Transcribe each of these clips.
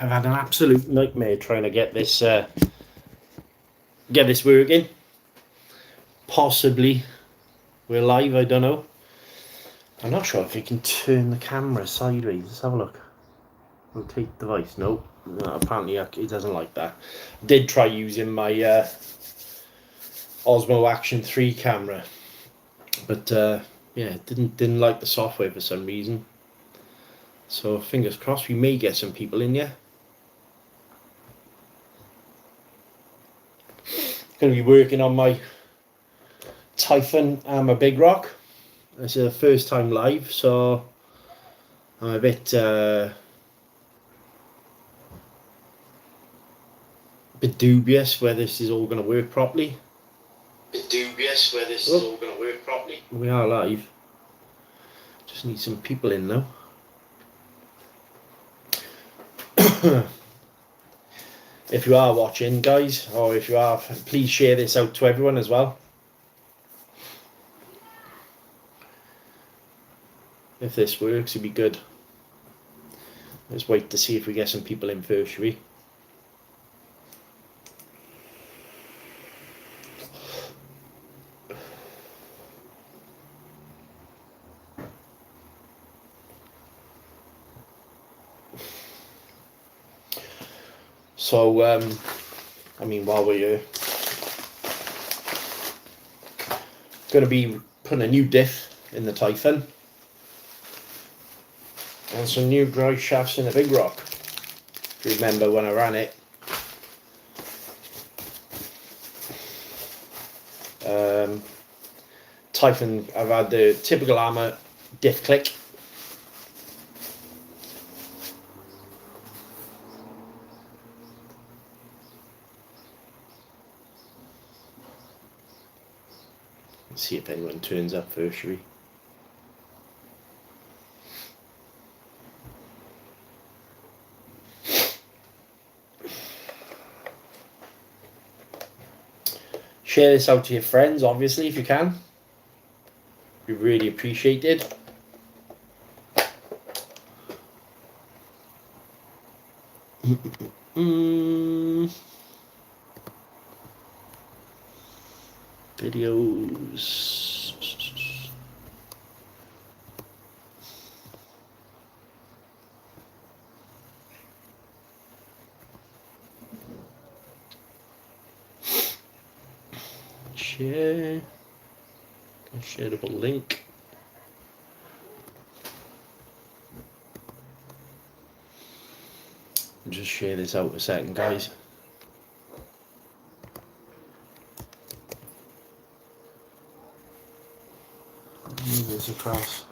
I've had an absolute nightmare trying to get this working. Possibly we're live, I don't know. I'm not sure if you can turn the camera sideways. Let's have a look. Rotate device. No, apparently it doesn't like that. I did try using my Osmo Action 3 camera, but yeah, it didn't like the software for some reason. So fingers crossed we may get some people in here. Going to be working on my Typhon and my Big Rock. This is the first time live, so I'm a bit dubious whether this is all going to work properly. We are live. Just need some people in though. If you are watching, guys, or if you are, please share this out to everyone as well. If this works, it'd be good. Let's wait to see if we get some people in first, shall we? So, I mean, while we're here, going to be putting a new diff in the Typhon and some new drive shafts in the Big Rock. If you remember when I ran it, Typhon, I've had the typical Armour diff click. Let's see if anyone turns up first, shall we? Share this out to your friends, obviously, if you can. We really appreciate it. Videos. Share. Shareable link. Just share this out a second, guys. Move this across.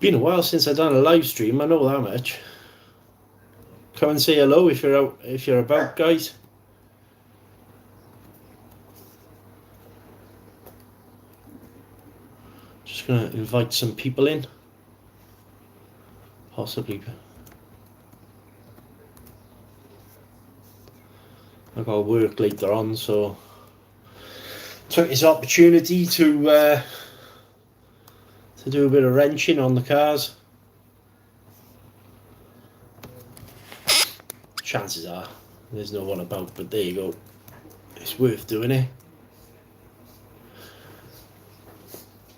Been a while since I've done a live stream, I know that much. Come and say hello if you're out, if you're about, guys. Just gonna invite some people in. Possibly. I've got to work later on, so took this opportunity to do a bit of wrenching on the cars. Chances are there's no one about, but there you go. It's worth doing it.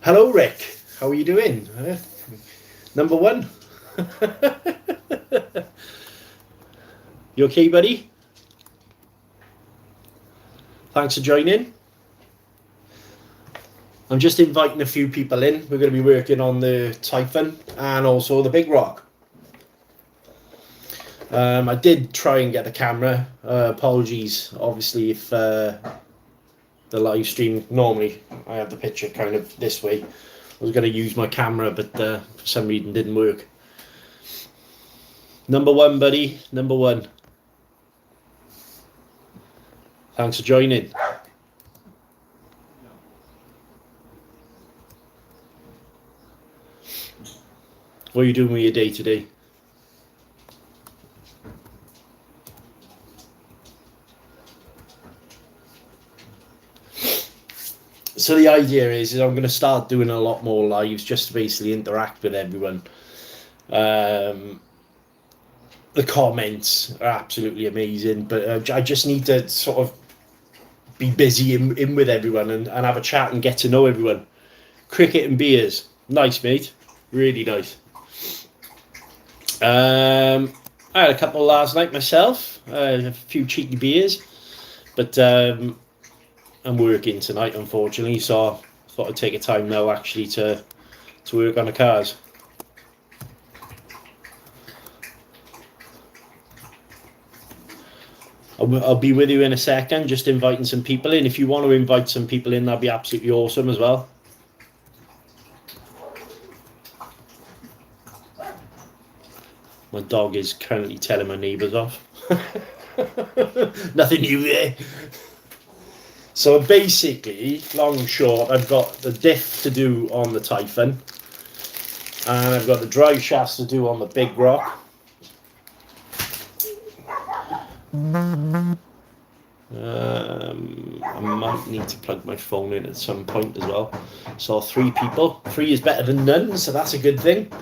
Hello, Rick. How are you doing? Number one. You okay, buddy? Thanks for joining. I'm just inviting a few people in. We're going to be working on the Typhon and also the Big Rock. I did try and get the camera. Apologies, obviously, if the live stream, normally I have the picture kind of this way. I was going to use my camera, but for some reason didn't work. Number one, buddy. Number one. Thanks for joining. What are you doing with your day today? So the idea is I'm going to start doing a lot more lives just to basically interact with everyone. The comments are absolutely amazing, but I just need to sort of be busy in with everyone and have a chat and get to know everyone. Cricket and beers. Nice, mate. Really nice. I had a couple last night myself. A few cheeky beers. But I'm working tonight, unfortunately, so I thought I'd take a time now actually to work on the cars. I'll be with you in a second, just inviting some people in. If you want to invite some people in, that'd be absolutely awesome as well. My dog is currently telling my neighbours off. Nothing new there. So basically, long and short, I've got the diff to do on the Typhon. And I've got the drive shafts to do on the Big Rock. I might need to plug my phone in at some point as well. So 3 people. 3 is better than none, so that's a good thing.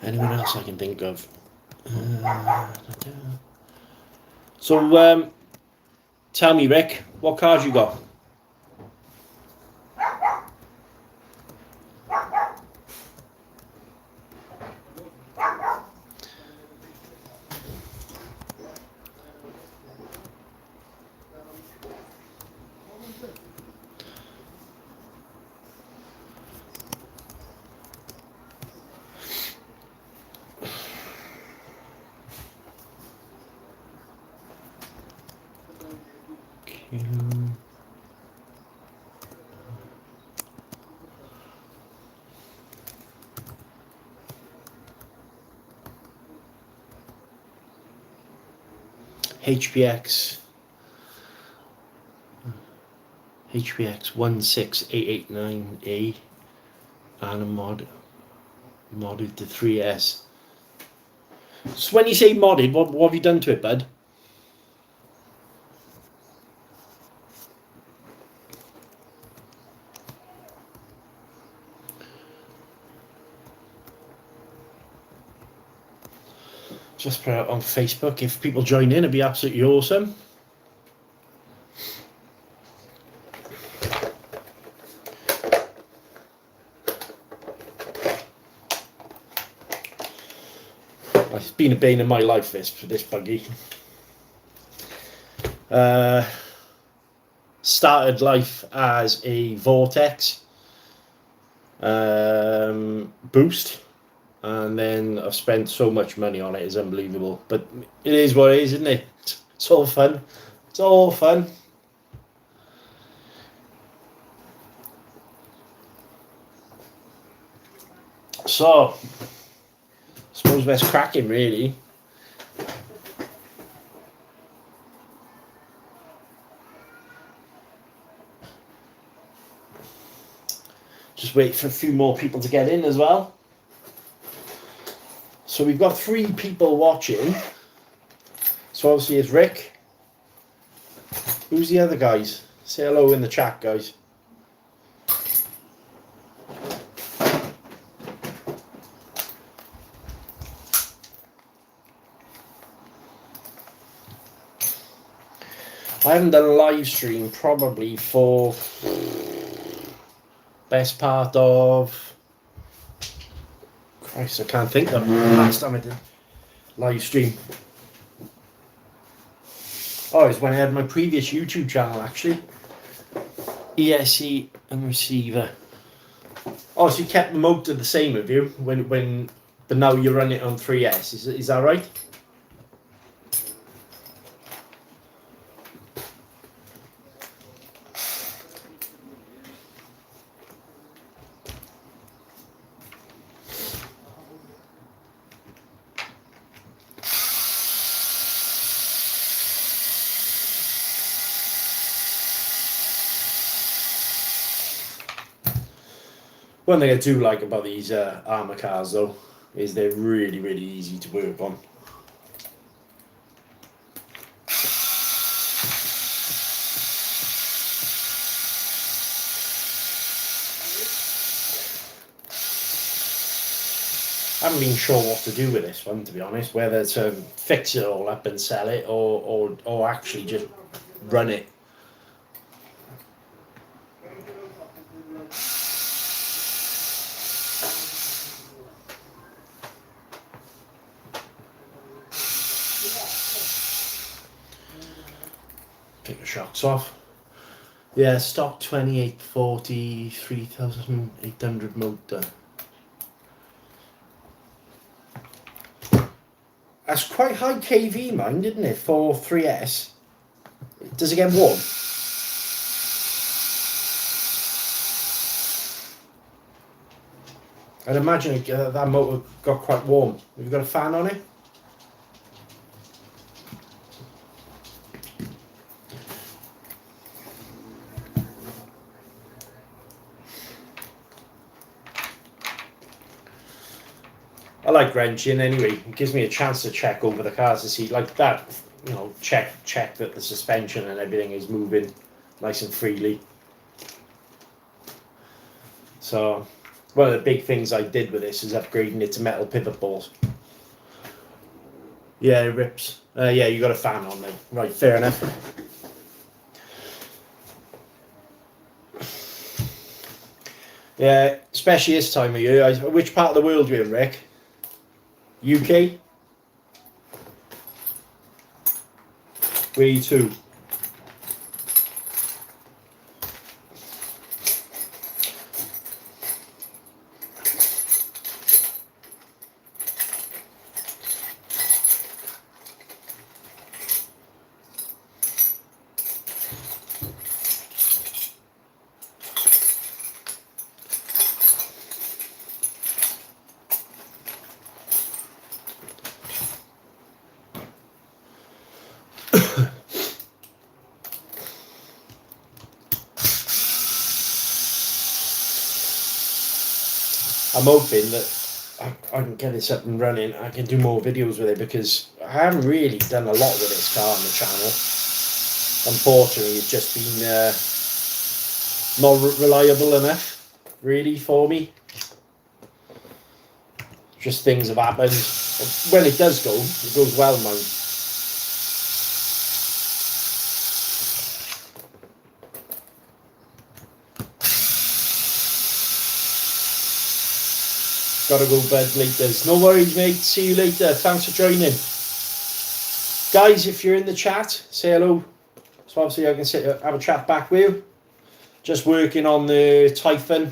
Anyone else I can think of? So, tell me, Rick, what cars you got? HPX 16889A and a modded to 3S. So when you say modded, what have you done to it, bud? Just put it out on Facebook. If people join in, it'd be absolutely awesome. It's been a bane in my life, this buggy. Started life as a Vortex boost. And then I've spent so much money on it, it's unbelievable. But it is what it is, isn't it? It's all fun. It's all fun. So, I suppose let's crack him, really. Just wait for a few more people to get in as well. So we've got 3 people watching. So obviously it's Rick. Who's the other guys? Say hello in the chat, guys. I haven't done a live stream probably for best part of... Christ, I can't think of the last time I did live stream. Oh, it's when I had my previous YouTube channel, actually. ESC and receiver. Oh, so you kept the motor the same, have you? But now you run it on 3S. Is that right? One thing I do like about these armour cars, though, is they're really, really easy to work on. I haven't been sure what to do with this one, to be honest, whether to fix it all up and sell it or actually just run it. Take the shocks off. Yeah, stock 2840, 3800 motor. That's quite high kV, mind, isn't it, for 3S? Does it get warm? I'd imagine that motor got quite warm. Have you got a fan on it? I like wrenching anyway. It gives me a chance to check over the cars to see, like that, you know, check that the suspension and everything is moving nice and freely. So one of the big things I did with this is upgrading it to metal pivot balls. Yeah, it rips. Yeah, you got a fan on there. Right, fair enough. Yeah, especially this time of year. Which part of the world are you in, Rick? UK? Where are you to? I'm hoping that I can get this up and running. I can do more videos with it because I haven't really done a lot with this car on the channel. Unfortunately, it's just been not reliable enough, really, for me. Just things have happened. When it does go, it goes well, man. Gotta go bed later. No worries, mate. See you later. Thanks for joining. Guys, if you're in the chat, say hello. So obviously I can have a chat back with you. Just working on the Typhon.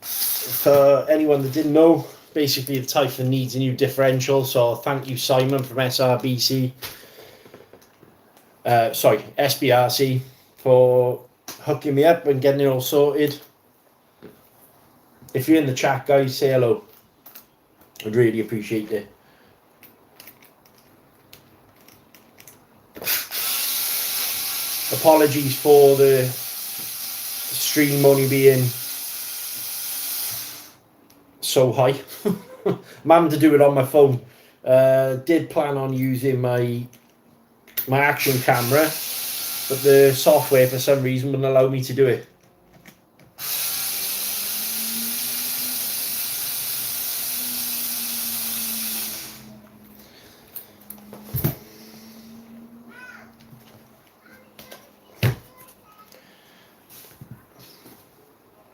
For anyone that didn't know, basically the Typhon needs a new differential. So thank you, Simon from SRBC. Sorry, SBRC, for hooking me up and getting it all sorted. If you're in the chat, guys, say hello. I'd really appreciate it. Apologies for the stream only being so high. I'm having to do it on my phone. Did plan on using my action camera, but the software for some reason wouldn't allow me to do it.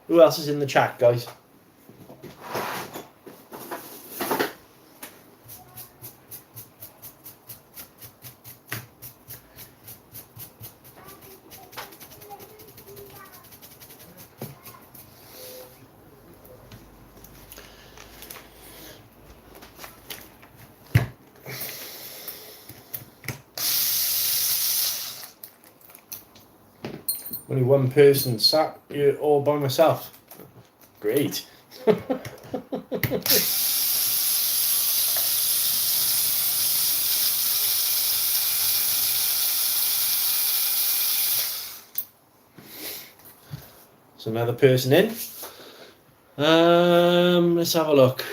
Who else is in the chat, guys? Only one person sat here all by myself. Great. So another person in. Let's have a look.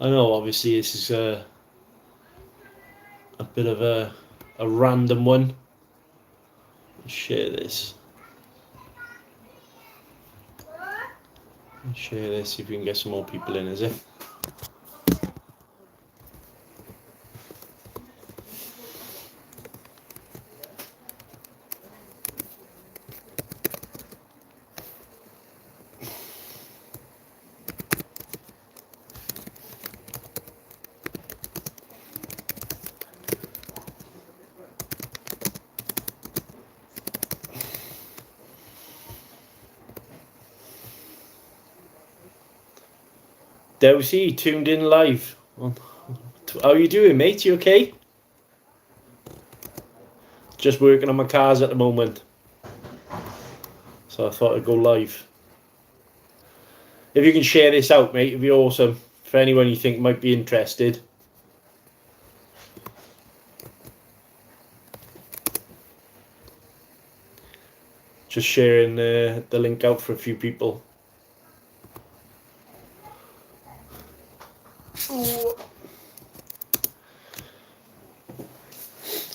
I know obviously this is a bit of a random one. Let's share this. Share this, see if we can get some more people in, is it? Dowsy, tuned in live. How are you doing, mate? You okay? Just working on my cars at the moment. So I thought I'd go live. If you can share this out, mate, it'd be awesome. For anyone you think might be interested. Just sharing the link out for a few people.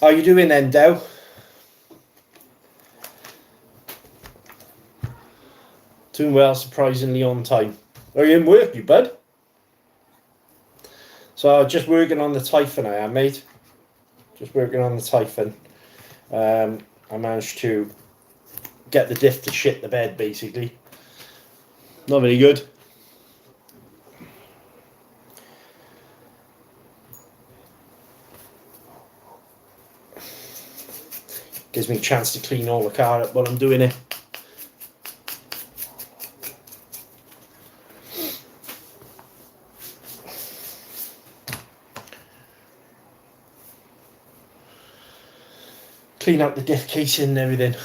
How you doing then, Dow? Doing well, surprisingly on time. Are you in work, you bud? So just working on the Typhon, I am, mate. Just working on the Typhon. I managed to get the diff to shit the bed, basically. Not very good. Gives me a chance to clean all the car up while I'm doing it. Clean out the diff casing and everything.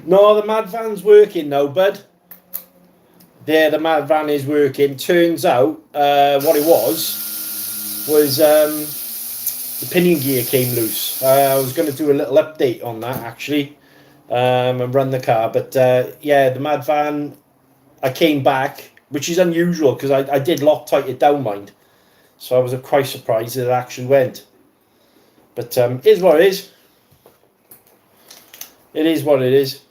No, the mad van's working now, bud. There, the mad van is working. Turns out, what it was the pinion gear came loose. I was going to do a little update on that, actually, and run the car. But, yeah, the mad van, I came back, which is unusual, because I did Loctite it down, mind. So I was quite surprised that it actually went. But it is what it is. It is what it is.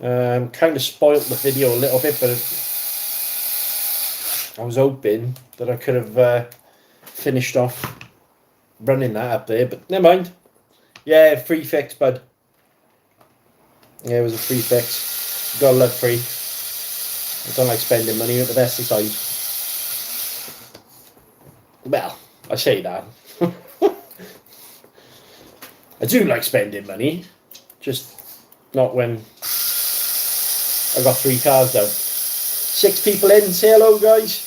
Kind of spoilt the video a little bit, but I was hoping that I could have finished off running that up there, but never mind. Yeah, free fix, bud. Yeah, it was a free fix. Gotta love free. I don't like spending money at the best of times. Well, I say that. I do like spending money, just not when I got 3 cars down. 6 people in. Say hello, guys.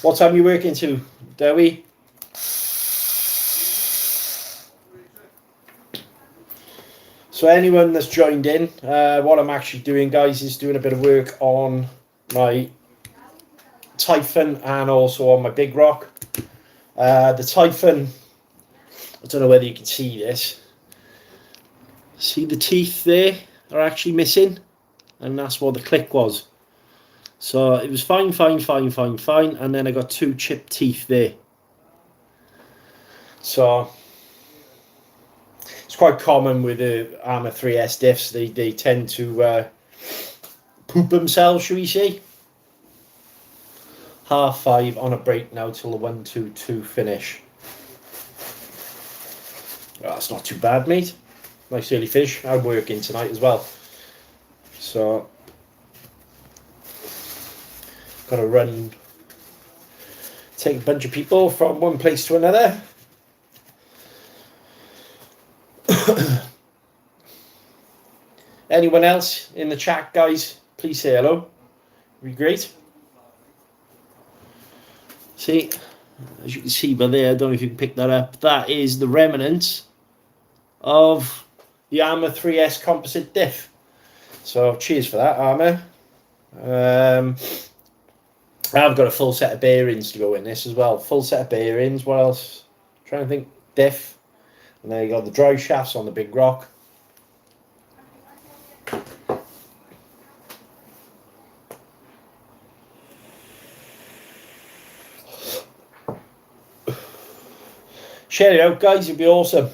What time are you working to, Dewi? So anyone that's joined in, what I'm actually doing, guys, is doing a bit of work on my Typhon and also on my Big Rock. The Typhon, I don't know whether you can see this. See the teeth there are actually missing, and that's what the click was. So it was fine, and then I got 2 chipped teeth there. So it's quite common with the Armour 3S diffs. They tend to poop themselves, should we say. 5:30 on a break now till the 1-2-2 finish. Well, that's not too bad, mate. Nice early finish. I'm working tonight as well. So, got to run, take a bunch of people from one place to another. Anyone else in the chat, guys? Please say hello. It'd be great. See, as you can see by there, I don't know if you can pick that up. That is the remnants of the Armour 3S composite diff. So cheers for that, Armour. I've got a full set of bearings to go in this as well. Full set of bearings. What else? I'm trying to think. Diff. And there you got the drive shafts on the big rock. Share it out, guys. It'd be awesome.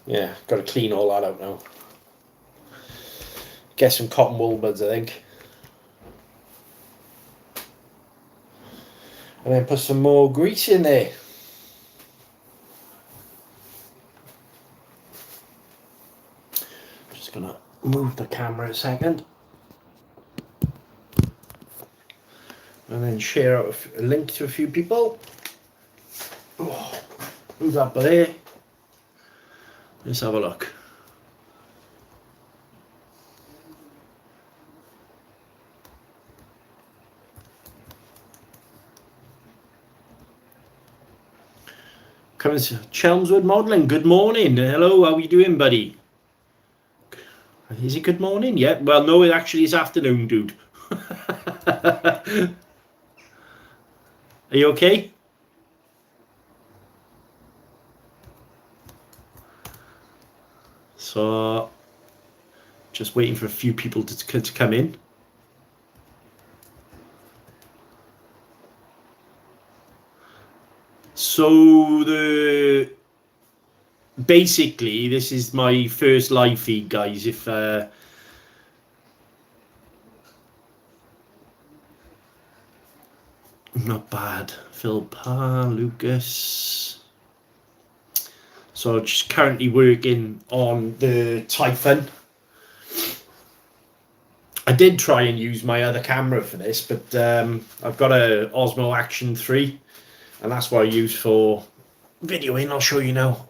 Yeah, got to clean all that out now. Get some cotton wool buds, I think. And then put some more grease in there. Just gonna move the camera a second. And then share out a link to a few people. Oh, move that by there. Let's have a look. Coming to Chelmsford Modelling. Good morning. Hello, how are you doing, buddy? Is it good morning? Yeah. Well, no, it actually is afternoon, dude. Are you okay? So, just waiting for a few people to come in. So basically this is my first live feed, guys. If not bad. Phil Parr, Lucas. So just currently working on the Typhon. I did try and use my other camera for this, but I've got a Osmo Action 3, and that's what I use for videoing. I'll show you now.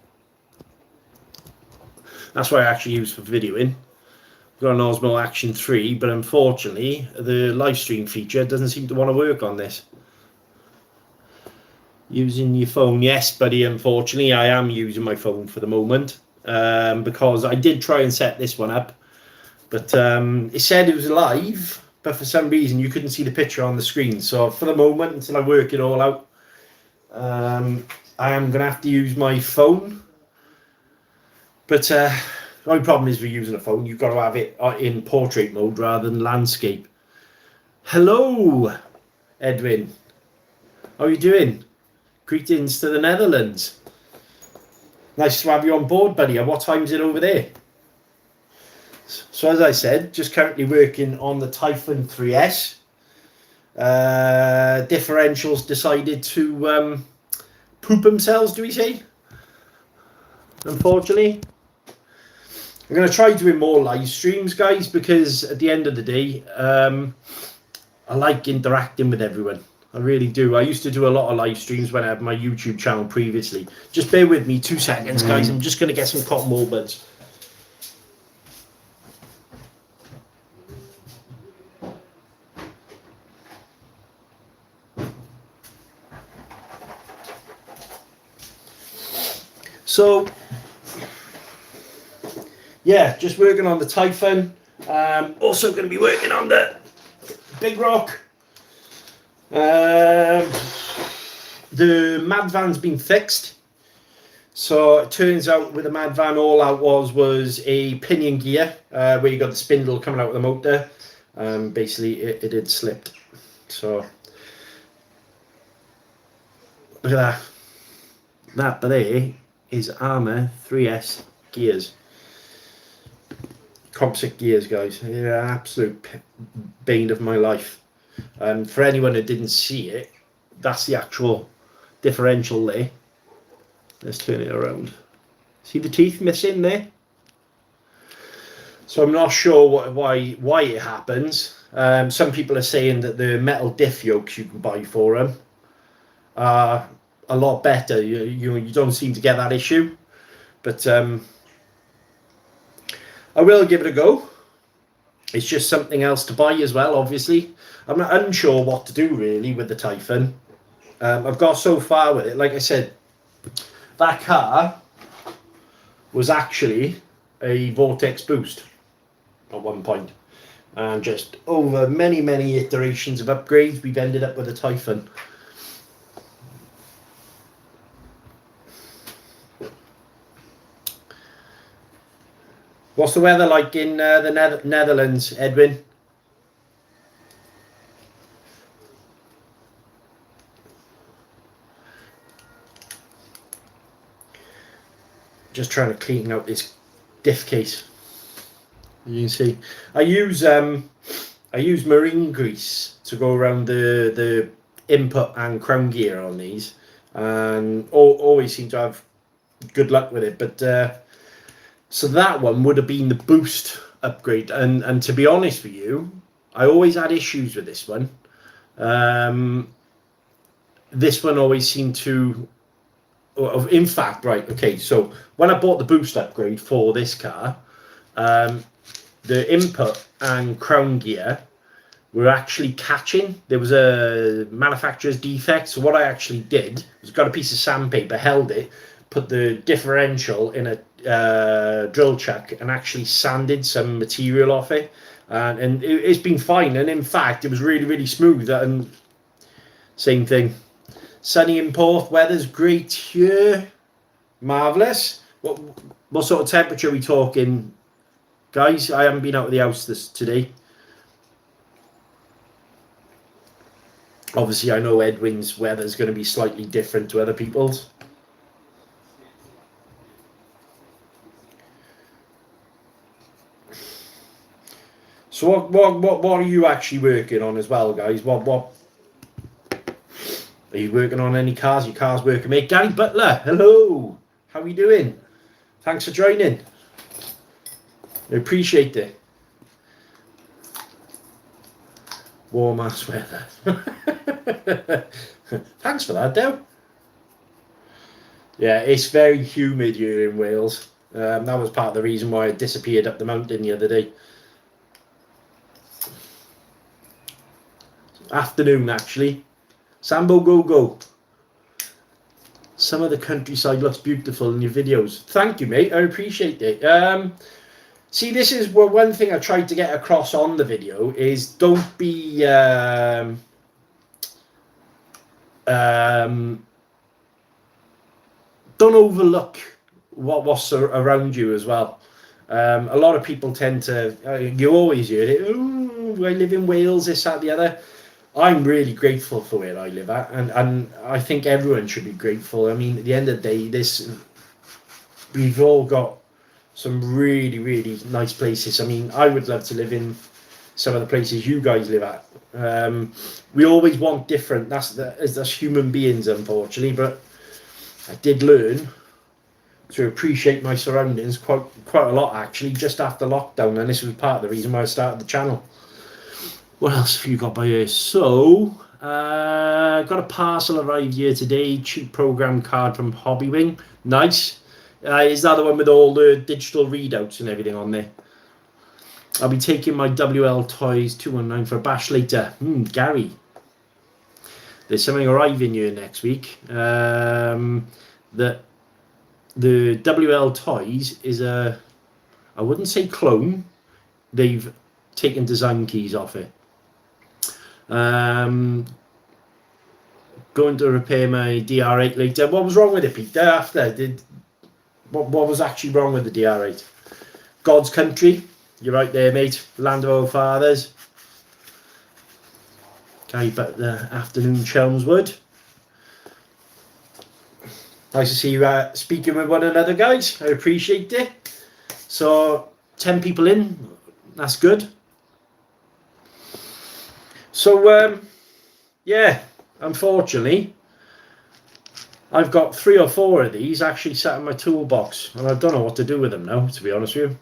That's what I actually use for videoing. I've got an Osmo Action 3, but unfortunately the live stream feature doesn't seem to want to work on this. Using your phone, yes, buddy. Unfortunately, I am using my phone for the moment because I did try and set this one up, but it said it was live, but for some reason you couldn't see the picture on the screen. So for the moment, until I work it all out, I am going to have to use my phone. But the only problem is with using a phone, you've got to have it in portrait mode rather than landscape. Hello, Edwin. How are you doing? Greetings to the Netherlands. Nice to have you on board, buddy. And what time is it over there? So as I said, just currently working on the Typhon 3S. Differentials decided to poop themselves, do we say? Unfortunately. I'm going to try doing more live streams, guys, because at the end of the day, I like interacting with everyone. I really do. I used to do a lot of live streams when I had my YouTube channel previously. Just bear with me 2 seconds, guys. I'm just going to get some cotton wool buds. So, yeah, just working on the Typhon. Also going to be working on the Big Rock. The mad van's been fixed, so it turns out with the mad van all out was a pinion gear where you got the spindle coming out of the motor. Basically it had slipped. So look at that there is Armour 3S gears. composite gears, guys. They're an absolute bane of my life. For anyone that didn't see it, that's the actual differential there. Let's turn it around. See the teeth missing there? So I'm not sure why it happens. Some people are saying that the metal diff yokes you can buy for them are a lot better. You don't seem to get that issue, but I will give it a go. It's just something else to buy as well, obviously. I'm not unsure what to do really with the Typhon. I've got so far with it. Like I said, that car was actually a Vortex Boost at one point. And just over many, many iterations of upgrades, we've ended up with a Typhon. What's the weather like in the Netherlands, Edwin? Just trying to clean out this diff case. You can see I use marine grease to go around the input and crown gear on these, and always seem to have good luck with it. But so that one would have been the boost upgrade, and to be honest with you, I always had issues with this one. This one always seemed to, in fact, right, okay, so when I bought the boost upgrade for this car, the input and crown gear were actually catching. There was a manufacturer's defect. So what I actually did was got a piece of sandpaper, held it, put the differential in a drill chuck, and actually sanded some material off it. And it's been fine. And in fact, it was really, really smooth. And same thing. Sunny in Porth, weather's great here. Marvellous. What sort of temperature are we talking, guys? I haven't been out of the house today. Obviously, I know Edwin's weather is going to be slightly different to other people's. So what are you actually working on as well, guys? What are you working on? Any cars? Your car's working, mate. Gary Butler, hello. How are you doing? Thanks for joining. I appreciate it. Warm ass weather. Thanks for that, Dale. Yeah, it's very humid here in Wales. That was part of the reason why I disappeared up the mountain the other day. Afternoon, actually. Sambo go go. Some of the countryside looks beautiful in your videos. Thank you, mate. I appreciate it. See, this is one thing I tried to get across on the video is don't be don't overlook what's around you as well. A lot of people tend to, you always hear it, oh, I live in Wales, this, that, the other. I'm really grateful for where I live at, and I think everyone should be grateful. I mean, at the end of the day, we've all got some really, really nice places. I mean, I would love to live in some of the places you guys live at. We always want different. That's human beings, unfortunately. But I did learn to appreciate my surroundings quite a lot, actually, just after lockdown, and this was part of the reason why I started the channel. What else have you got by here? So, got a parcel arrived here today. Cheap program card from Hobbywing. Nice. Is that the one with all the digital readouts and everything on there? I'll be taking my WL Toys 219 for a bash later. Gary. There's something arriving here next week. The WL Toys is I wouldn't say clone. They've taken design keys off it. Going to repair my DR8 later. What was wrong with it, Peter? What was actually wrong with the DR8? God's country. You're right there, mate. Land of our fathers. Okay, but the afternoon Chelmswood. Nice to see you speaking with one another, guys. I appreciate it. So 10 people in. That's good. So, yeah, unfortunately, I've got 3 or 4 of these actually sat in my toolbox, and I don't know what to do with them now, to be honest with you.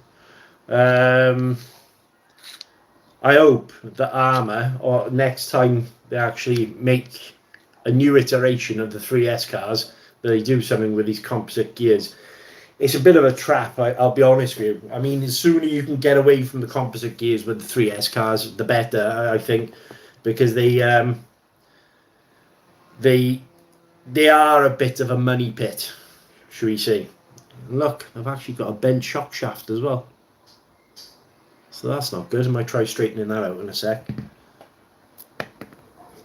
I hope that Armour, or next time they actually make a new iteration of the 3S cars, that they do something with these composite gears. It's a bit of a trap, I'll be honest with you. I mean, the sooner you can get away from the composite gears with the 3S cars, the better, I think, because they are a bit of a money pit, should we say. Look, I've actually got a bent shock shaft as well. So that's not good. I might try straightening that out in a sec.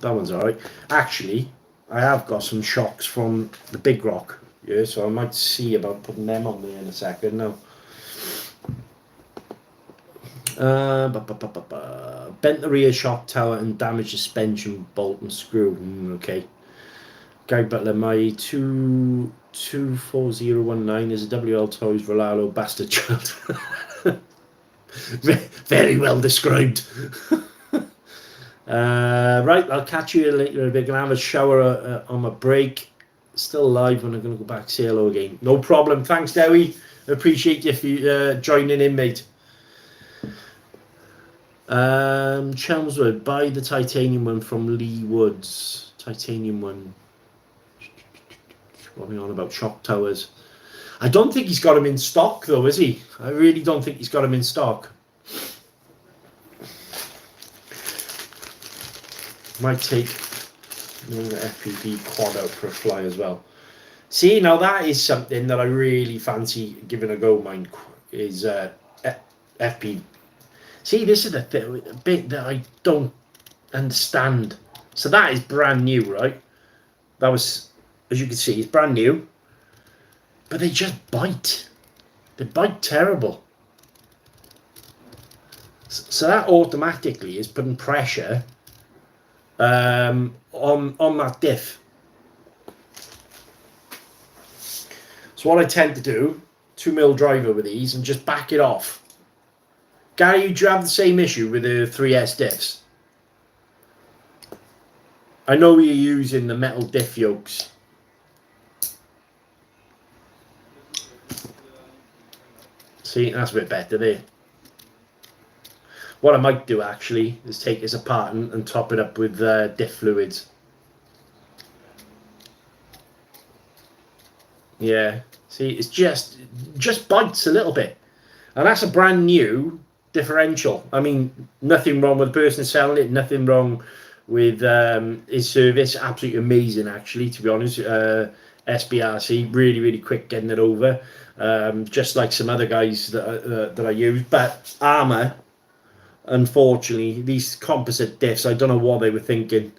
That one's alright. Actually, I have got some shocks from the Big Rock. Yeah, so I might see about putting them on there in a second now. Bent the rear shock tower and damaged the suspension bolt and screw. Okay. Guy Butler, my 24019 is a WL Toys Rolalo bastard child. Very well described. Right, I'll catch you later. We're gonna have a shower on my break. Still alive, and I'm gonna go back say hello again. No problem. Thanks, Dewi. Appreciate you for joining in, mate. Chelmsford, buy the titanium one from Lee Woods. Titanium one. What are we on about? Shock towers. I don't think he's got them in stock, though, is he? I really don't think he's got them in stock. Might take the FPV quad out for a fly as well. See, now that is something that I really fancy giving a go. Mine is FPV. See, this is the bit that I don't understand. So that is brand new, right? That was, as you can see, it's brand new. But they just bite. They bite terrible. So that automatically is putting pressure on that diff. So what I tend to do, 2mm driver with these and just back it off. Gary, do you have the same issue with the 3S diffs? I know you're using the metal diff yokes. See, that's a bit better there. What I might do actually is take this apart and top it up with diff fluids. Yeah, see, it's just bites a little bit. And that's a brand new differential. I mean, nothing wrong with the person selling it, nothing wrong with his service. Absolutely amazing, actually, to be honest. SBRC, really, really quick getting it over. Just like some other guys that I use. But Armour, unfortunately, these composite diffs, I don't know what they were thinking.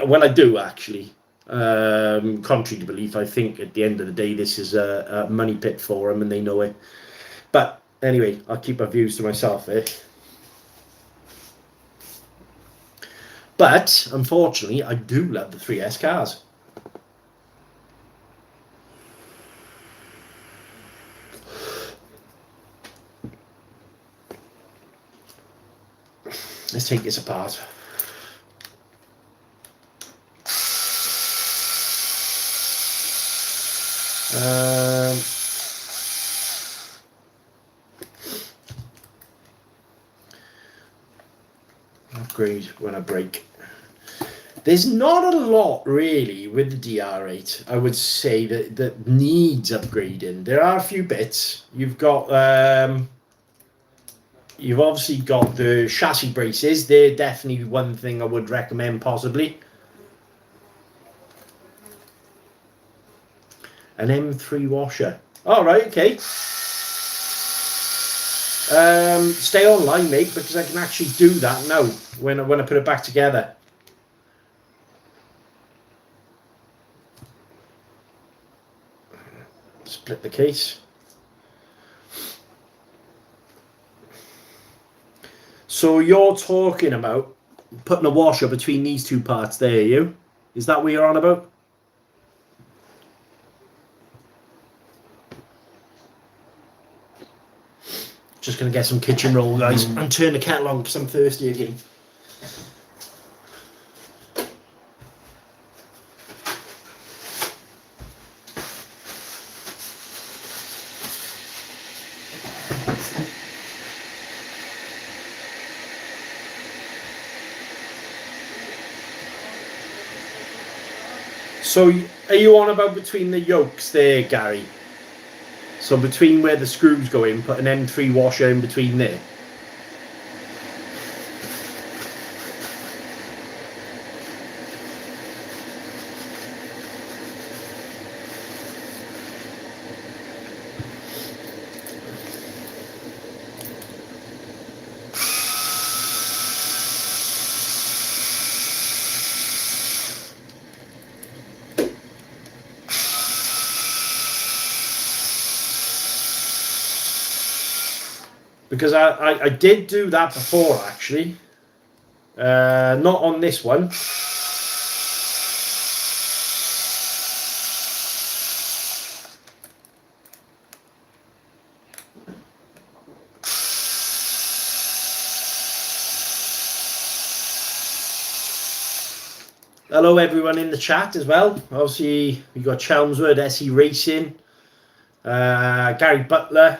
Well, I do, actually. Contrary to belief, I think at the end of the day, this is a money pit for them, and they know it. But anyway, I'll keep my views to myself, eh? But unfortunately, I do love the 3S cars. Let's take this apart. Upgrade when I break. There's not a lot really with the DR8, I would say, that needs upgrading. There are a few bits. You've got you've obviously got the chassis braces. They're definitely one thing I would recommend, possibly. An M3 washer. All right, okay. Stay online, mate, because I can actually do that now when I put it back together. Split the case. So you're talking about putting a washer between these two parts there, you? Is that what you're on about? Just going to get some kitchen roll, guys, and turn the kettle on because I'm thirsty again. So, are you on about between the yolks there, Gary? So between where the screws go in, put an M3 washer in between there. Because I did do that before, actually. Not on this one. Hello everyone in the chat as well. Obviously, we got Chelmsford, SE Racing, Gary Butler.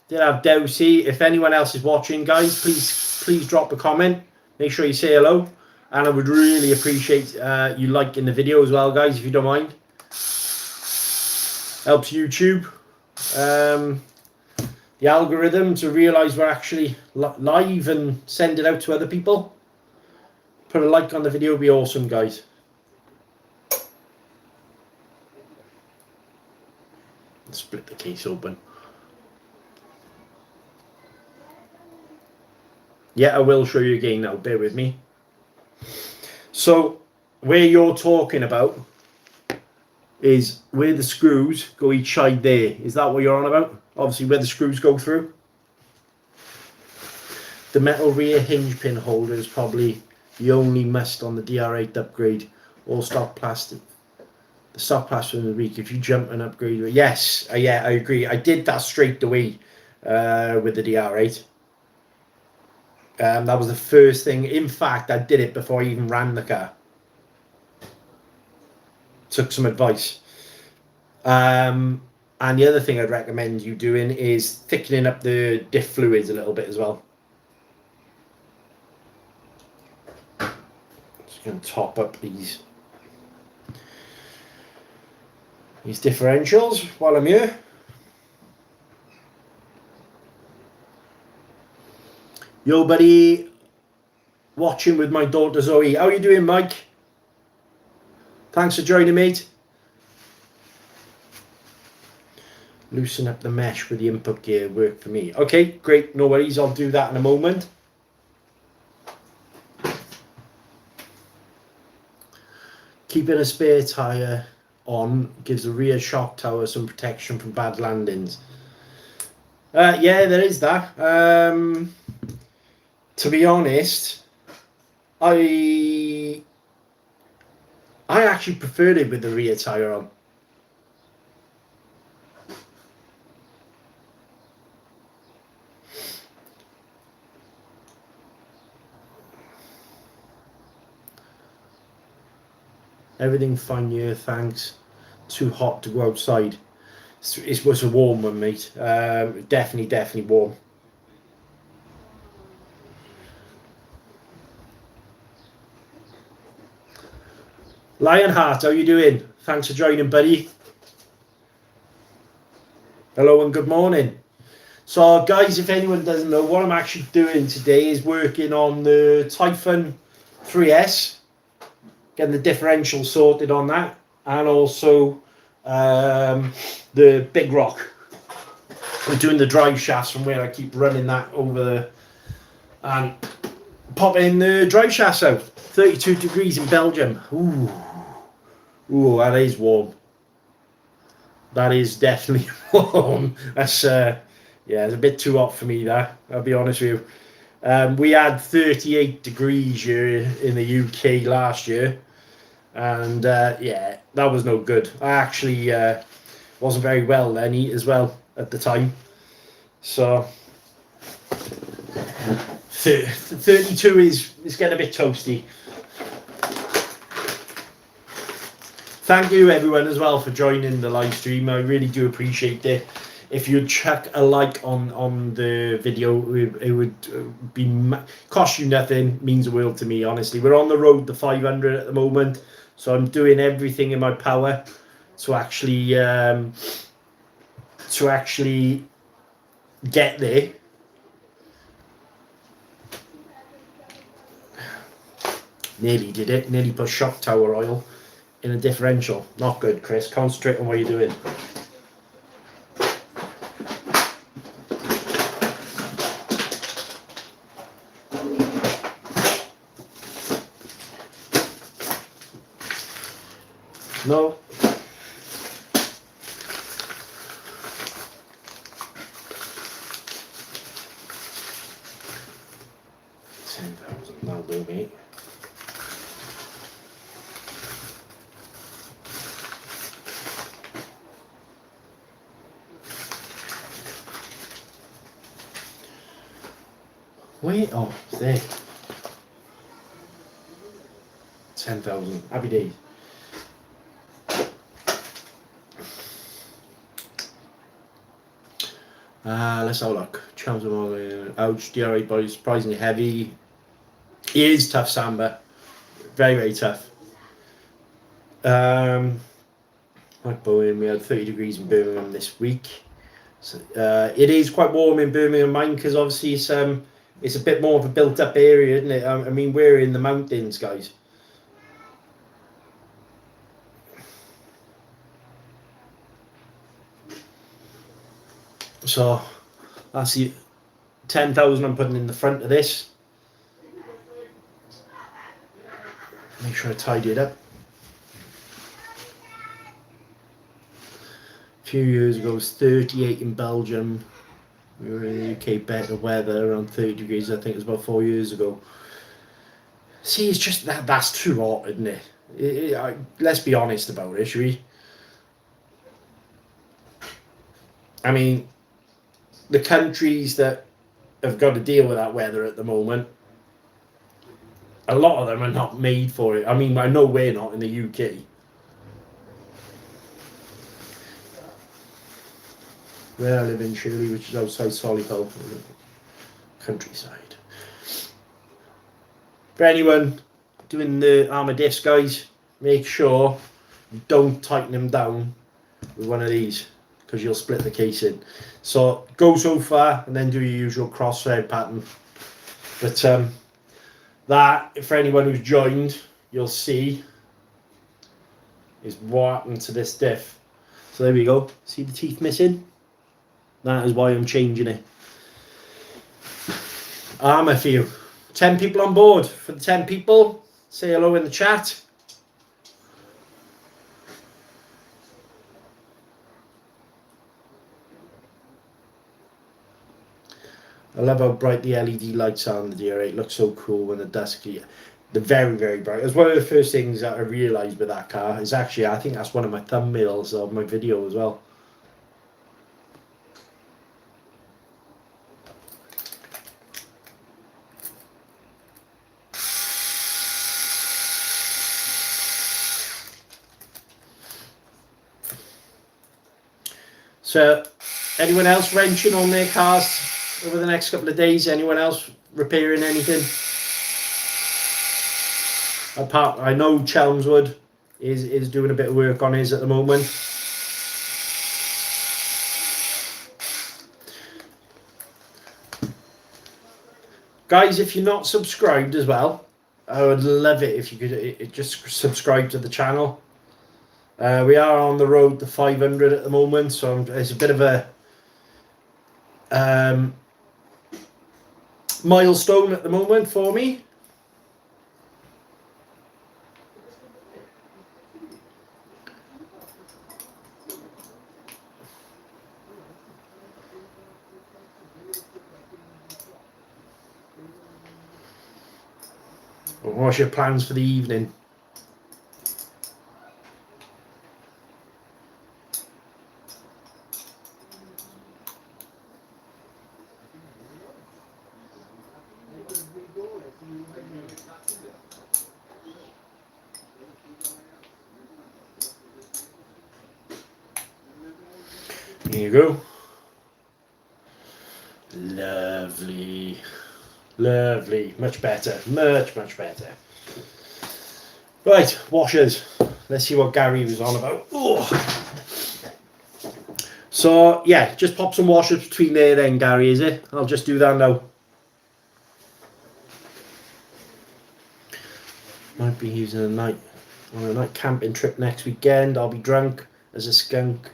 Did have Dowsey. If anyone else is watching, guys, please drop a comment. Make sure you say hello, and I would really appreciate you liking the video as well, guys, if you don't mind. Helps YouTube, the algorithm, to realise we're actually live and send it out to other people. Put a like on the video, would be awesome, guys. Split the case open. Yeah, I will show you again now, bear with me. So, where you're talking about is where the screws go each side there. Is that what you're on about? Obviously, where the screws go through. The metal rear hinge pin holder is probably the only must on the DR8 upgrade. All stock plastic. The stock plastic in the week. If you jump and upgrade, yes, yeah, I agree. I did that straight away with the DR8. That was the first thing. In fact, I did it before I even ran the car. Took some advice. And the other thing I'd recommend you doing is thickening up the diff fluids a little bit as well. Just going to top up these differentials while I'm here. Yo, buddy, watching with my daughter Zoe. How you doing, Mike? Thanks for joining, mate. Loosen up the mesh with the input gear. Work for me. Okay, great. No worries. I'll do that in a moment. Keeping a spare tyre on gives the rear shock tower some protection from bad landings. Yeah, there is that. To be honest, I actually preferred it with the rear tyre on. Everything fine here, thanks. Too hot to go outside. It was a warm one, mate. Definitely warm. Lionheart, how you doing? Thanks for joining, buddy. Hello and good morning. So, guys, if anyone doesn't know, what I'm actually doing today is working on the Typhon 3S, getting the differential sorted on that, and also the Big Rock. I'm doing the drive shafts from where I keep running that over and popping the drive shafts out. 32 degrees in Belgium. Ooh, that is warm. That is definitely warm. That's yeah, it's a bit too hot for me, that, I'll be honest with you. We had 38 degrees here in the UK last year, and yeah, that was no good. I actually wasn't very well then as well at the time, so 32 is getting a bit toasty. Thank you everyone as well for joining the live stream. I really do appreciate it. If you'd chuck a like on the video, it would be cost you nothing, means the world to me, honestly. We're on the road to 500 at the moment, so I'm doing everything in my power to actually get there. Nearly did it. Nearly put shock tower oil in a differential. Not good, Chris. Concentrate on what you're doing. No. That'll do, mate. Wait, oh, there. 10,000. Happy days. Let's have a look. Chums of ouch, DRA boys, surprisingly heavy. He is tough, Samba. Very, very tough. Like Bowen, we had 30 degrees in Birmingham this week. So, it is quite warm in Birmingham, mine, because obviously it's a bit more of a built-up area, isn't it? I mean, we're in the mountains, guys. So that's the 10,000 I'm putting in the front of this. Make sure I tidy it up. A few years ago, it was 38 in Belgium. We were in the UK, better weather, around 30 degrees. I think it was about 4 years ago. See, it's just that's too hot, isn't it? Let's be honest about it, should we? I mean, the countries that have got to deal with that weather at the moment, a lot of them are not made for it. I mean, I know we're not in the UK. Where I live in Shirley, which is outside Solihull, countryside. For anyone doing the armour disc, guys, make sure you don't tighten them down with one of these, because you'll split the casing. So go so far and then do your usual crossthread pattern. But that, for anyone who's joined, you'll see is what happened to this diff. So there we go. See the teeth missing? That is why I'm changing it. Armour for you. 10 people on board. For the 10 people, say hello in the chat. I love how bright the LED lights are on the DR8. It looks so cool when the dusk. They're very, very bright. It was one of the first things that I realised with that car. Is actually, I think that's one of my thumbnails of my video as well. So, anyone else wrenching on their cars over the next couple of days? Anyone else repairing anything? Apart, I know Chelmswood is doing a bit of work on his at the moment. Guys, if you're not subscribed as well, I would love it if you could just subscribe to the channel. We are on the road to 500 at the moment, so it's a bit of a milestone at the moment for me. What's your plans for the evening? Here you go. Lovely. Lovely. Much better. Much better. Right, washers. Let's see what Gary was on about. Oh. So, yeah, just pop some washers between there then, Gary, is it? I'll just do that now. Might be using on a night camping trip next weekend. I'll be drunk as a skunk.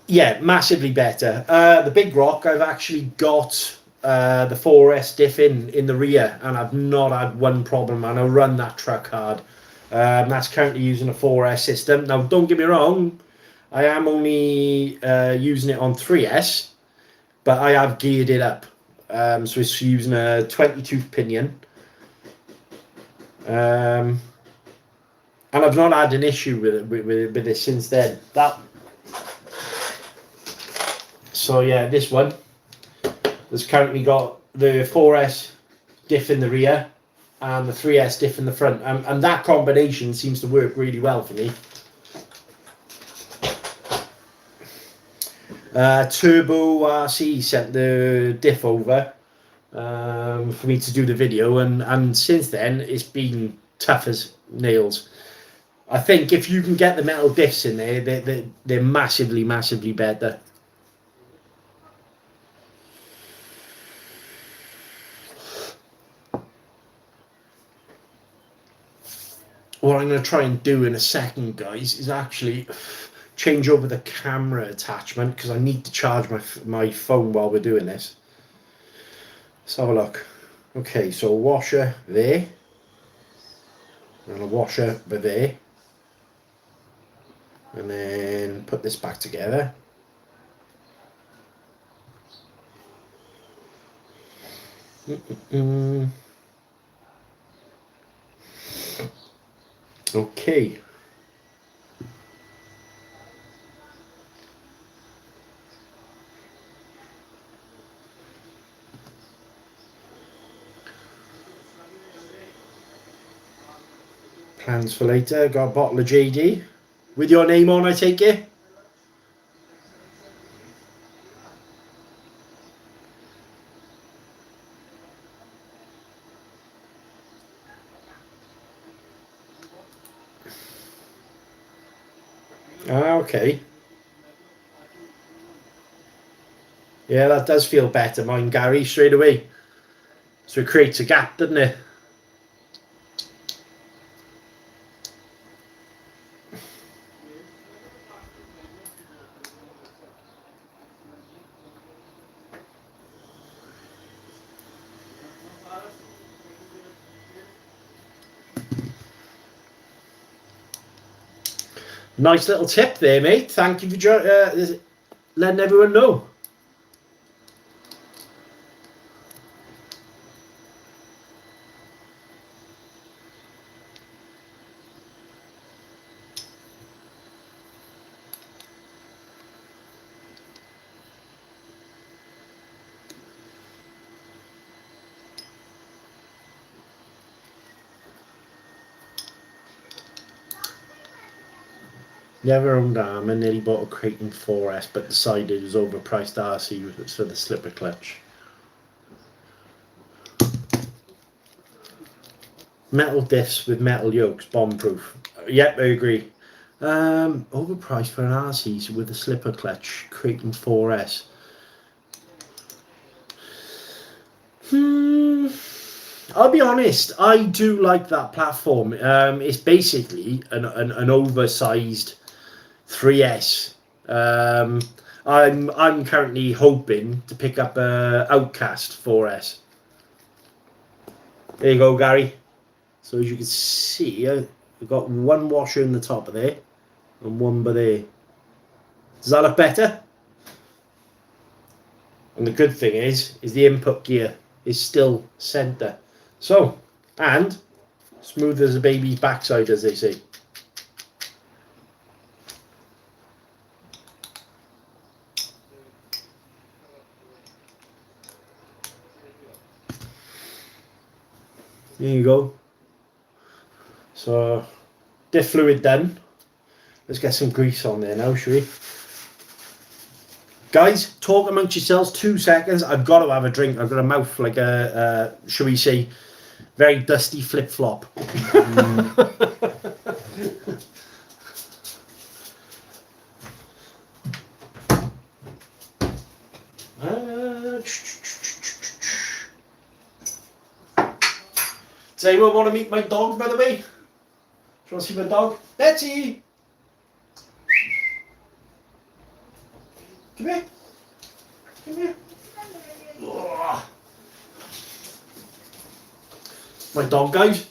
Yeah, massively better. The big rock, I've actually got the 4S diff in the rear, and I've not had one problem, and I run that truck hard. That's currently using a 4S system. Now, don't get me wrong, I am only using it on 3S, but I have geared it up. So it's using a 22 pinion. And I've not had an issue with it since then. So yeah, this one has currently got the 4S diff in the rear and the 3S diff in the front, and that combination seems to work really well for me. Turbo RC sent the diff over for me to do the video, and since then it's been tough as nails. I think if you can get the metal diffs in there, they're massively better. What I'm going to try and do in a second, guys, is actually change over the camera attachment, because I need to charge my phone while we're doing this. Let's have a look. Okay, so a washer there, and a washer over there, and then put this back together. Okay. Plans for later. Got a bottle of JD. With your name on, I take it? Ah, okay. Yeah, that does feel better, mine, Gary, straight away. So it creates a gap, doesn't it? Nice little tip there, mate. Thank you for letting everyone know. Never owned Armour, nearly bought a Creighton 4S, but decided it was overpriced RC for the slipper clutch. Metal diffs with metal yokes, bomb-proof. Yep, I agree. Overpriced for an RC with a slipper clutch, Creighton 4S. I'll be honest, I do like that platform. It's basically an oversized 3S. I'm currently hoping to pick up a Outcast 4S. There you go, Gary. So as you can see, I've got one washer in the top of there and one by there. Does that look better? And the good thing is the input gear is still centre. So, and smooth as a baby's backside, as they say. There you go. So, diff fluid done. Let's get some grease on there now, shall we? Guys, talk amongst yourselves 2 seconds. I've got to have a drink. I've got a mouth like a shall we say, very dusty flip-flop. Does anyone want to meet my dog, by the way? Do you want to see my dog? Betsy! Come here. Come here. Oh. My dog, guys.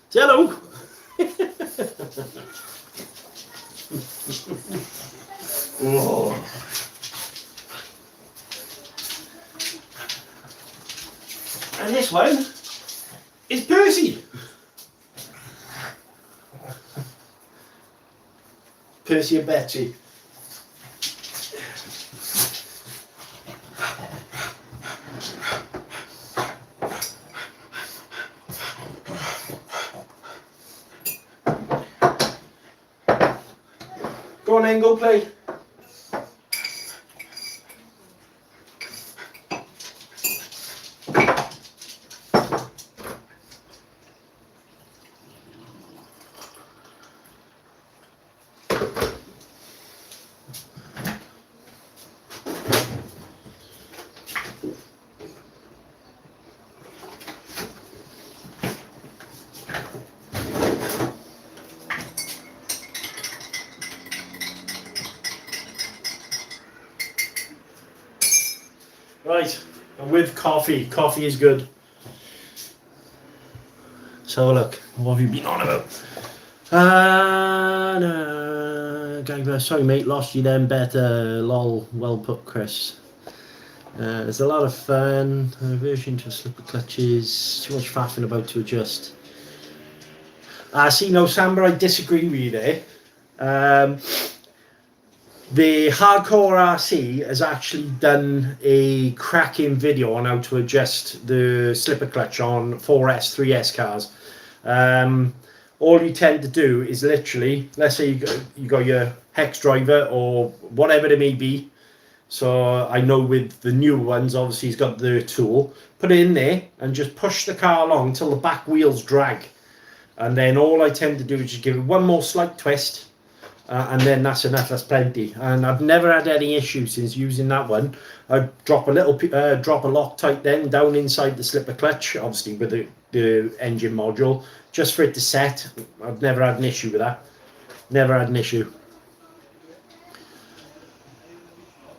Say hello. Oh. And this one is Percy. Percy and Betsy. Go on then, go play. Right, and with coffee. Coffee is good. So look, what have you been on about? No, sorry mate, lost you then better. Lol, well put Chris. There's a lot of fun. Aversion to slipper clutches. Too much faffing about to adjust. See, no, Samba, I disagree with you there. The Hardcore RC has actually done a cracking video on how to adjust the slipper clutch on 4S, 3S cars. All you tend to do is literally, let's say you got your hex driver or whatever it may be. So I know with the newer ones, obviously he's got the tool. Put it in there and just push the car along until the back wheels drag. And then all I tend to do is just give it one more slight twist. And then that's enough, that's plenty. And I've never had any issues since using that one. I drop a little drop a Loctite then down inside the slipper clutch, obviously with the engine module, just for it to set. I've never had an issue with that. Never had an issue.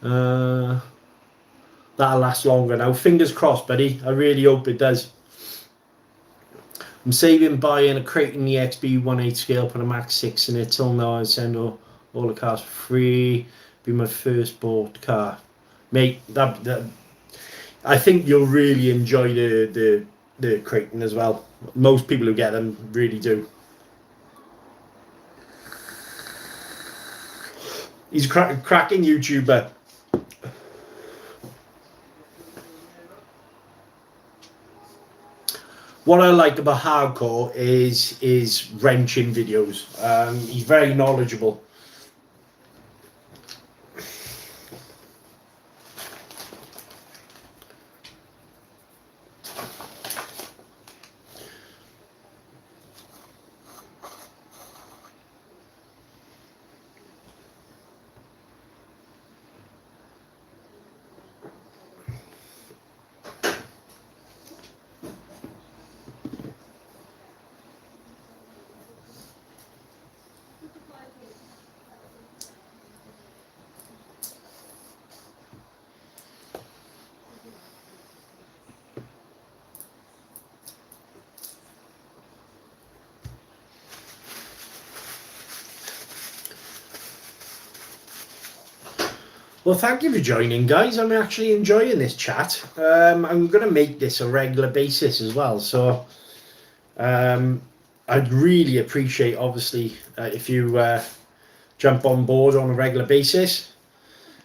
That'll last longer now. Fingers crossed, buddy. I really hope it does. I'm saving buying a Creighton EXB 1/8 scale, put a Max 6 in it. Till now I send all the cars for free. Be my first bought car. Mate, that I think you'll really enjoy the Creighton as well. Most people who get them really do. He's a cracking YouTuber. What I like about Hardcore is wrenching videos. He's very knowledgeable. Well, thank you for joining, guys. I'm actually enjoying this chat. I'm going to make this a regular basis as well. So I'd really appreciate, obviously, if you jump on board on a regular basis.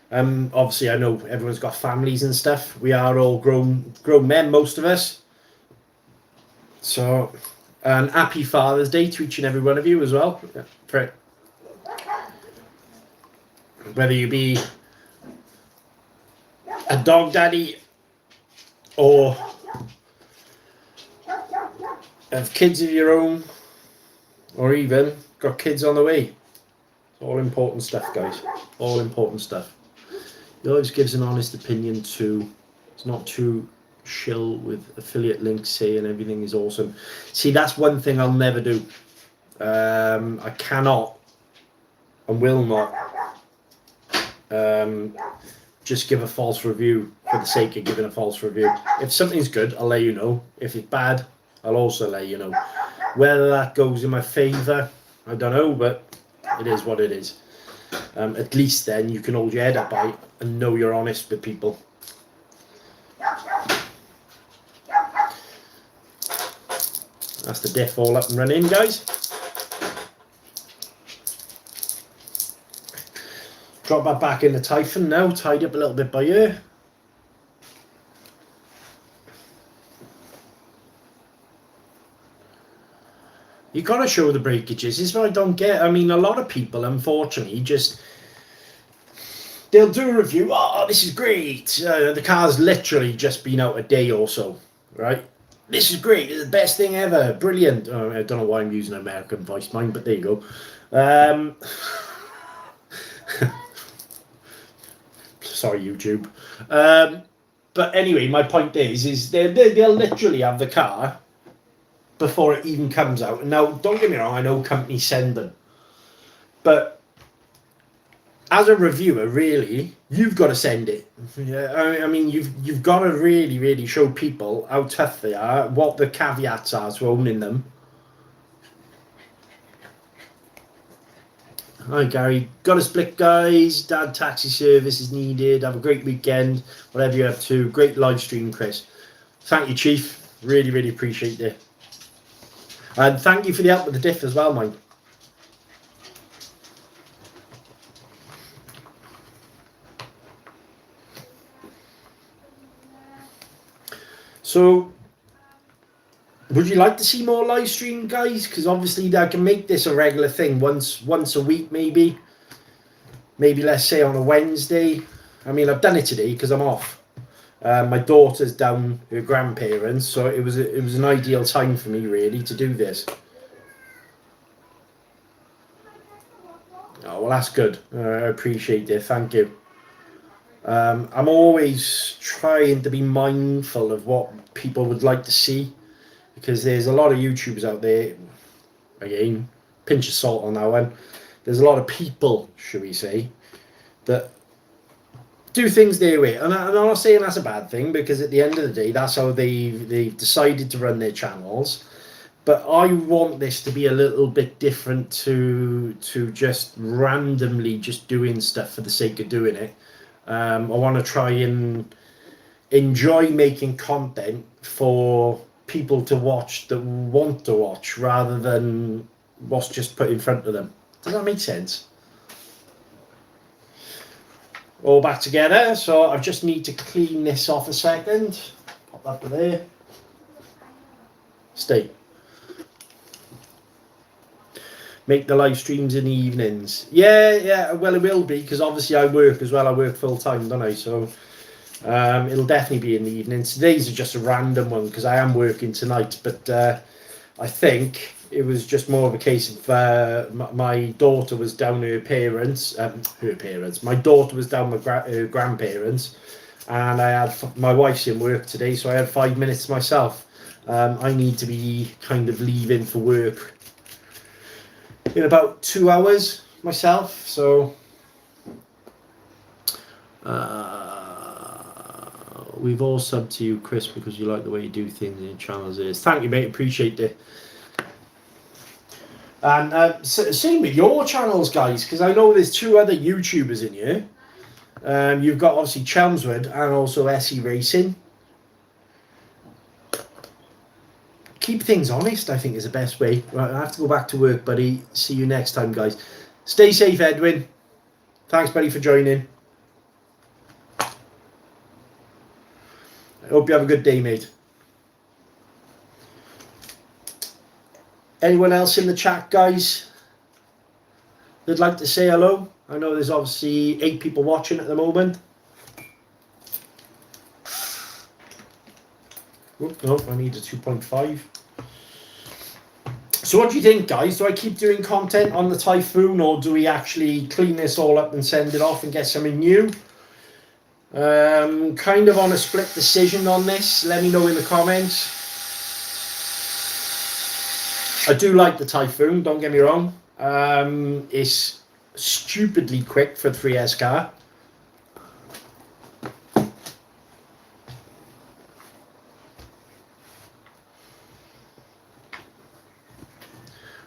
Obviously, I know everyone's got families and stuff. We are all grown men, most of us. So, and happy Father's Day to each and every one of you as well. Whether you be a dog daddy or have kids of your own, or even got kids on the way. It's all important stuff, guys. All important stuff. He always gives an honest opinion too. It's not too shill with affiliate links saying everything is awesome. See, that's one thing I'll never do. I cannot and will not just give a false review for the sake of giving a false review. If something's good, I'll let you know. If it's bad, I'll also let you know. Whether that goes in my favour, I don't know, but it is what it is. At least then you can hold your head up high and know you're honest with people. That's the diff all up and running, guys. Drop that back in the Typhon now, tied up a little bit by here. You got to show the breakages. This is what I don't get. I mean, a lot of people, unfortunately, just they'll do a review. Oh, this is great. The car's literally just been out a day or so, right? This is great. It's the best thing ever. Brilliant. Oh, I don't know why I'm using an American voice, mine, but there you go. Sorry, YouTube. But anyway, my point is they'll literally have the car before it even comes out. And now, don't get me wrong, I know companies send them. But as a reviewer, really, you've got to send it. I mean, you've got to really, really show people how tough they are, what the caveats are to owning them. Hi, Gary. Got a split, guys. Dad taxi service is needed. Have a great weekend. Whatever you're up to. Great live stream, Chris. Thank you, Chief. Really, really appreciate it. And thank you for the help with the diff as well, mate. So, would you like to see more live stream, guys? Because obviously I can make this a regular thing once a week, maybe. Maybe let's say on a Wednesday. I mean, I've done it today because I'm off. My daughter's down her grandparents, so it was an ideal time for me really to do this. Oh well, that's good. I appreciate it. Thank you. I'm always trying to be mindful of what people would like to see, because there's a lot of YouTubers out there. Again, pinch of salt on that one. There's a lot of people, should we say, that do things their way, and I'm not saying that's a bad thing, because at the end of the day, that's how they've decided to run their channels. But I want this to be a little bit different to just randomly just doing stuff for the sake of doing it. I want to try and enjoy making content for people to watch that want to watch, rather than what's just put in front of them. Does that make sense? All back together, so I just need to clean this off a second. Pop that to there. Stay. Make the live streams in the evenings. Yeah, well it will be, because obviously I work as well. I work full time, don't I? So it'll definitely be in the evenings. Today's are just a random one because I am working tonight, but I think it was just more of a case of my daughter was down her parents. My daughter was down with her grandparents, and I had my wife's in work today, so I had 5 minutes to myself. I need to be kind of leaving for work in about 2 hours myself, so we've all subbed to you, Chris, because you like the way you do things in your channels. Thank you, mate. Appreciate it. And same with your channels, guys, because I know there's 2 other YouTubers in here. You've got obviously Chelmsford and also SE Racing. Keep things honest, I think, is the best way. Right, I have to go back to work, buddy. See you next time, guys. Stay safe, Edwin. Thanks, buddy, for joining. I hope you have a good day, mate. Anyone else in the chat, guys, that'd like to say hello? I know there's obviously 8 people watching at the moment. Oh, no, I need a 2.5. So what do you think, guys? Do I keep doing content on the Typhoon, or do we actually clean this all up and send it off and get something new? Kind of on a split decision on this. Let me know in the comments. I do like the Typhoon, don't get me wrong. It's stupidly quick for a 3S car.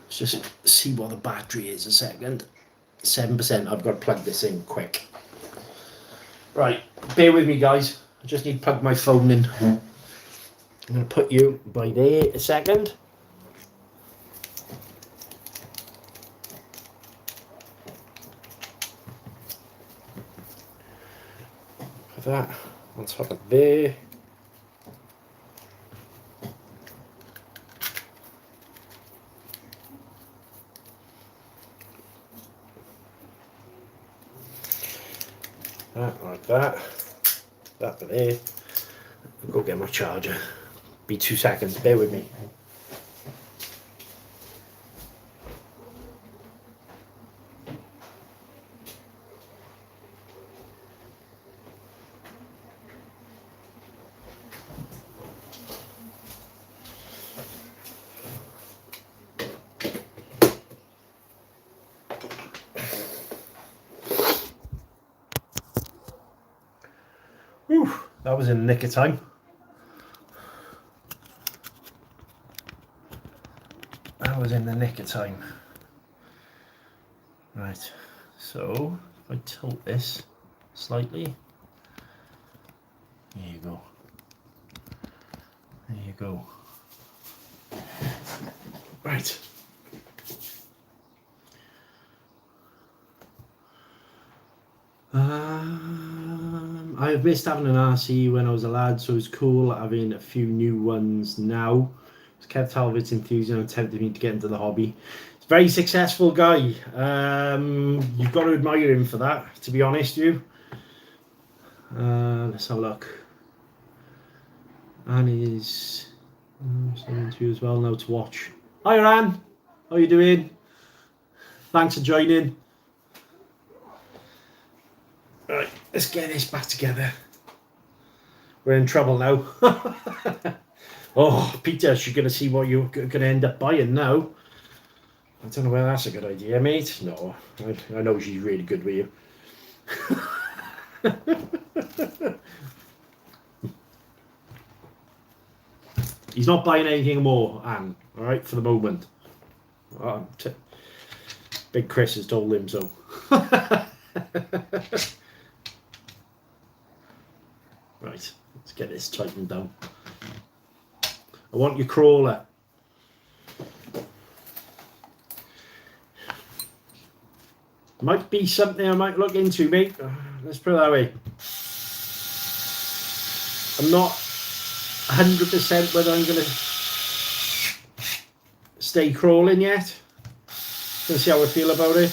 Let's just see what the battery is a second. 7%. I've got to plug this in quick. Right, bear with me, guys. I just need to plug my phone in. I'm going to put you by there a second. Put that on top of there. That like that. That there. I'll go get my charger. Be 2 seconds. Bear with me. Whew, that was in the nick of time. That was in the nick of time. Right, so if I tilt this slightly, there you go. There you go. Right. I've missed having an RC when I was a lad, so it's cool having a few new ones now. It's Kev Talbot's enthusiasm tempted me to get into the hobby. He's a very successful guy. You've got to admire him for that, to be honest with you. Let's have a look. And he's sending to you as well now to watch. Hi Ran, how you doing? Thanks for joining. Right, let's get this back together. We're in trouble now. Oh, Peter, you're going to see what you're going to end up buying now. I don't know whether that's a good idea, mate. No, I know she's really good with you. He's not buying anything more, Anne, all right, for the moment. Big Chris has told him so. Right, let's get this tightened down. I want your crawler. Might be something I might look into, mate. Let's put it that way. I'm not 100% whether I'm going to stay crawling yet. Let's see how I feel about it.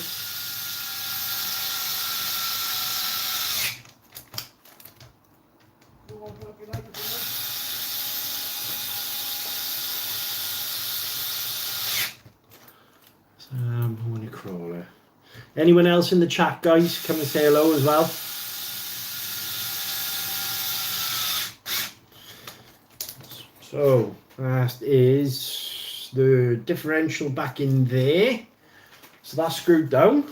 Crawler. Anyone else in the chat, guys? Come and say hello as well. So that is the differential back in there. So that's screwed down.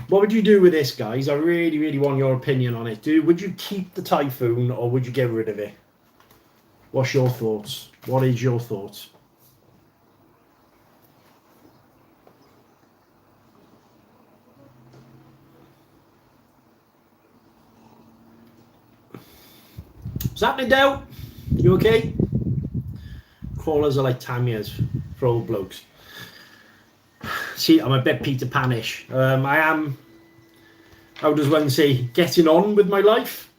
What would you do with this, guys? I really, really want your opinion on it. Would you keep the Typhoon or would you get rid of it? What's your thoughts? What is your thoughts? What's happening, Dale? You okay? Crawlers are like Tamiya's for old blokes. See, I'm a bit Peter Panish. I am, how does one say, getting on with my life.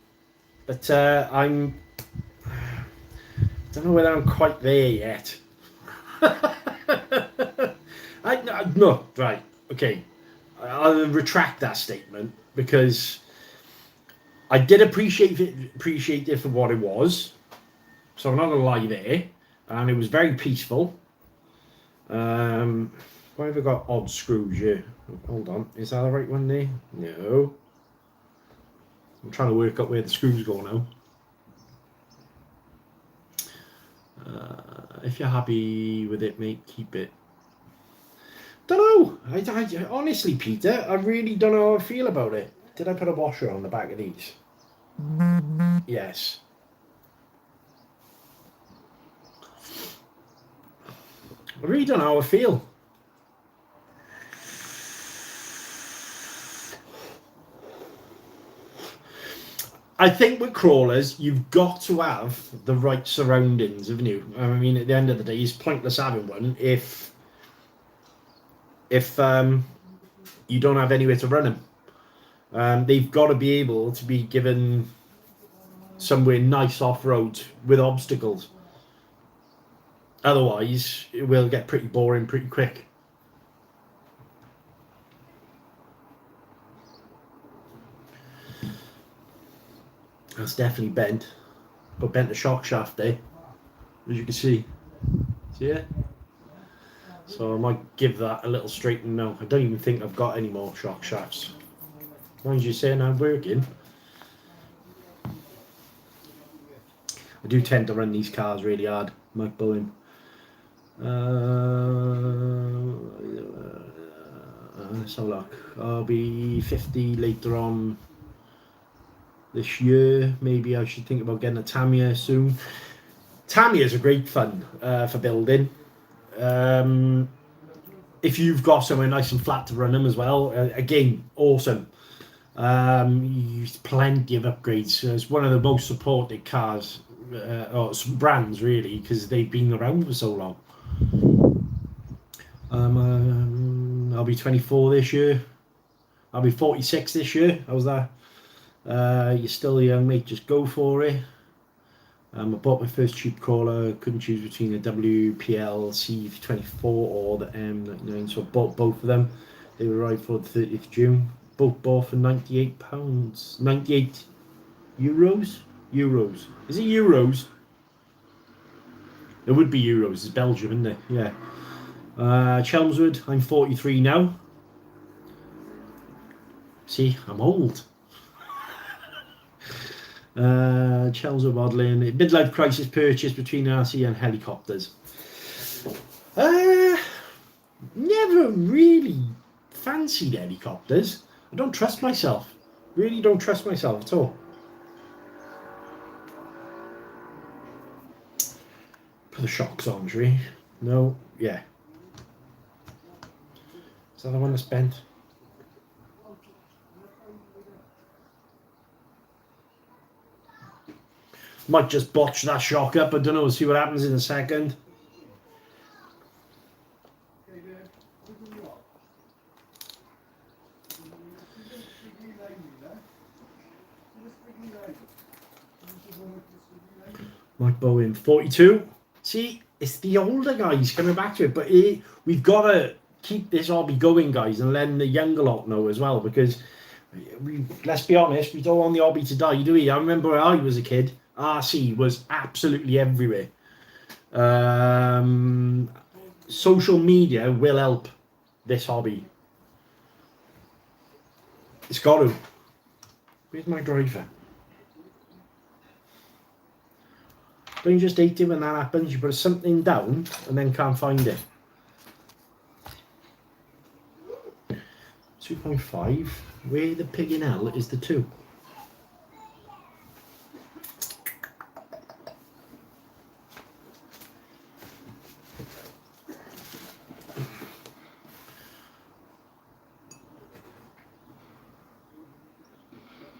But I don't don't know whether I'm quite there yet. No, right, okay. I'll retract that statement because I did appreciate it for what it was. So I'm not gonna lie there, and it was very peaceful. Why have I got odd screws here? Hold on, is that the right one there? No. I'm trying to work out where the screws go now. If you're happy with it, mate, keep it. Don't know. I honestly, Peter, I really don't know how I feel about it. Did I put a washer on the back of these? Yes. I really don't know how I feel. I think with crawlers, you've got to have the right surroundings, haven't you? I mean, at the end of the day, it's pointless having one if you don't have anywhere to run them. They've got to be able to be given somewhere nice off-road with obstacles. Otherwise, it will get pretty boring pretty quick. That's definitely bent. But bent the shock shaft there, as you can see. See it? So I might give that a little straighten now. I don't even think I've got any more shock shafts. Mind you saying I'm working. I do tend to run these cars really hard, Mike Bowen. Let's have a look. I'll be 50 later on this year. Maybe I should think about getting a Tamiya soon. Tamiya's a great fun for building. If you've got somewhere nice and flat to run them as well, again, awesome. Use plenty of upgrades. It's one of the most supported cars, or brands really, because they've been around for so long. I'll be 24 this year. I'll be 46 this year. How's that? You're still young, mate. Just go for it. I bought my first cheap crawler. Couldn't choose between the WPL C24 or the M99, so I bought both of them. They were arrived for the 30th of June. Both bought for £98. 98 euros? Euros. Is it euros? It would be euros. It's Belgium, isn't it? Yeah. Chelmsford. I'm 43 now. See, I'm old. Chelmsford modelling. Midlife crisis purchase between RC and helicopters. Never really fancied helicopters. I don't trust myself. Really don't trust myself at all. Put the shocks on, shall we? No, yeah. Is that the one that's bent? Might just botch that shock up. I don't know. See what happens in a second. Mike Bowen, 42. See, it's the older guys coming back to it, but we've got to keep this hobby going, guys, and letting the younger lot know as well, because let's be honest, we don't want the hobby to die, do we? I remember when I was a kid, RC was absolutely everywhere. Social media will help this hobby. It's got to. Where's my driver? Don't you just hate it when that happens? You put something down and then can't find it. 2.5. Where the pig in hell is the 2?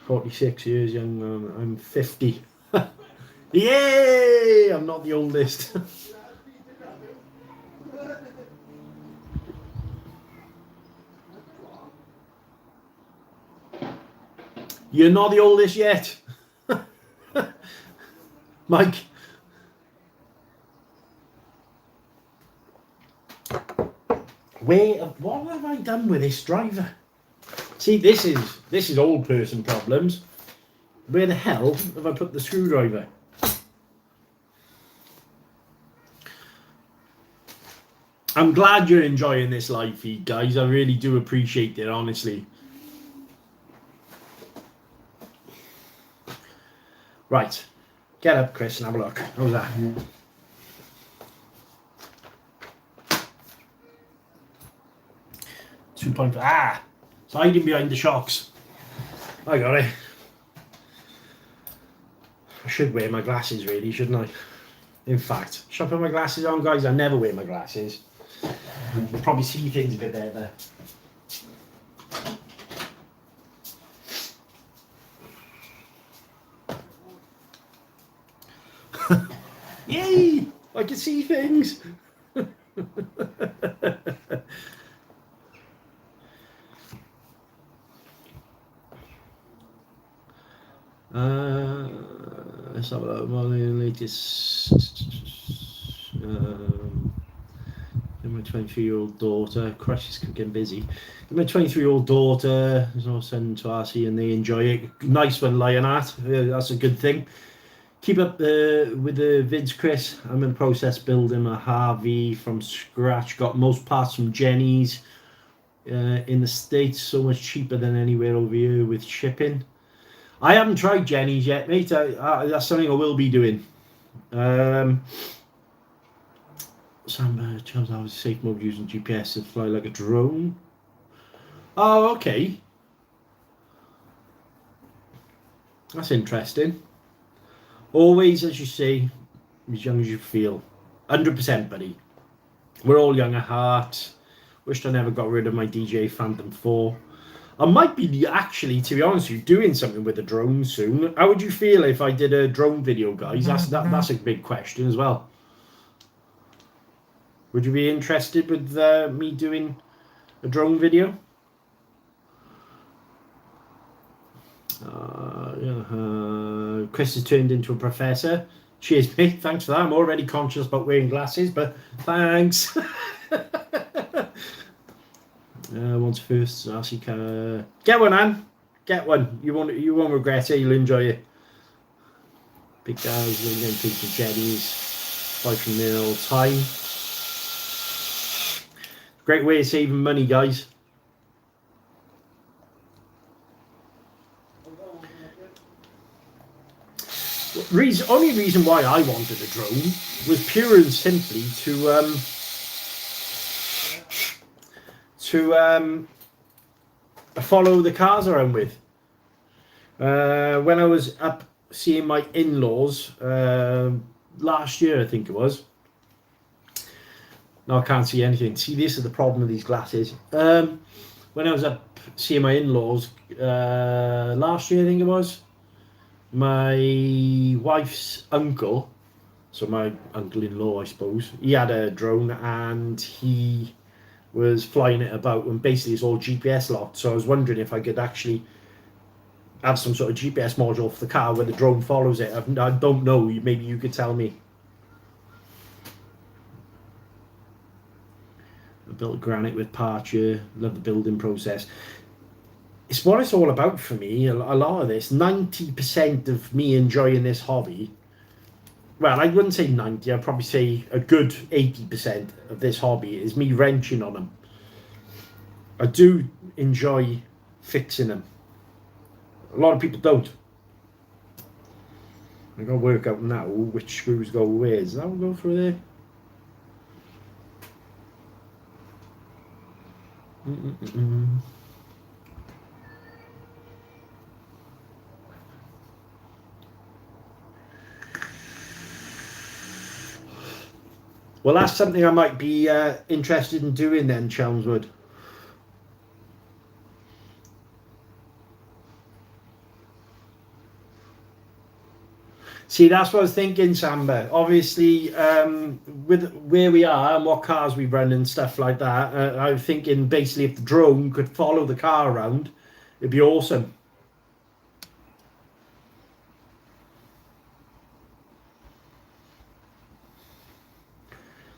"46 years young man. I'm 50. Yay! I'm not the oldest. You're not the oldest yet. Mike. What have I done with this driver? See, this is old person problems. Where the hell have I put the screwdriver? I'm glad you're enjoying this live feed, guys. I really do appreciate it, honestly. Right. Get up, Chris, and have a look. How's that? 2.5. Ah! It's hiding behind the shocks. I got it. I should wear my glasses, really, shouldn't I? In fact, should I put my glasses on, guys? I never wear my glasses. You'll probably see things a bit better. Yay! I can see things. Let's have a look. My latest. My 23-year-old daughter. Christ, she's getting busy. My 23-year-old daughter is all sent to RC and they enjoy it. Nice one, Lionheart. That's a good thing. Keep up with the vids, Chris. I'm in the process building a Harvey from scratch. Got most parts from Jenny's in the States. So much cheaper than anywhere over here with shipping. I haven't tried Jenny's yet, mate. That's something I will be doing. Some chums I was safe mode using GPS to fly like a drone. Oh, okay. That's interesting. Always, as you say, as young as you feel. 100%, buddy. We're all young at heart. Wished I never got rid of my DJ Phantom 4. I might be actually, to be honest with you, doing something with a drone soon. How would you feel if I did a drone video, guys? That's a big question as well. Would you be interested with me doing a drone video? Chris has turned into a professor. Cheers, mate. Thanks for that. I'm already conscious about wearing glasses, but thanks. Wants first RC car. Get one, Anne. Get one. You won't regret it. You'll enjoy it. Big guys, we're going to take the Jennies. Buy from there all the time. Great way of saving money, guys. Only reason why I wanted a drone was pure and simply to follow the cars around with. When I was up seeing my in-laws last year, I think it was. No, I can't see anything. See, this is the problem with these glasses. When I was up seeing my in-laws last year, I think it was, my wife's uncle, so my uncle-in-law, I suppose, he had a drone and he was flying it about, and basically it's all GPS locked. So I was wondering if I could actually have some sort of GPS module for the car where the drone follows it. I don't know. Maybe you could tell me. I built granite with parture. Love the building process. It's what it's all about for me. A lot of this, 90% of me enjoying this hobby. Well, I wouldn't say 90. I'd probably say a good 80% of this hobby is me wrenching on them. I do enjoy fixing them. A lot of people don't. I gotta work out now which screws go where. Does that one go through there? Well, that's something I might be interested in doing then, Chelmswood. See, that's what I was thinking, Samba. Obviously, with where we are and what cars we run and stuff like that, I was thinking basically if the drone could follow the car around, it'd be awesome.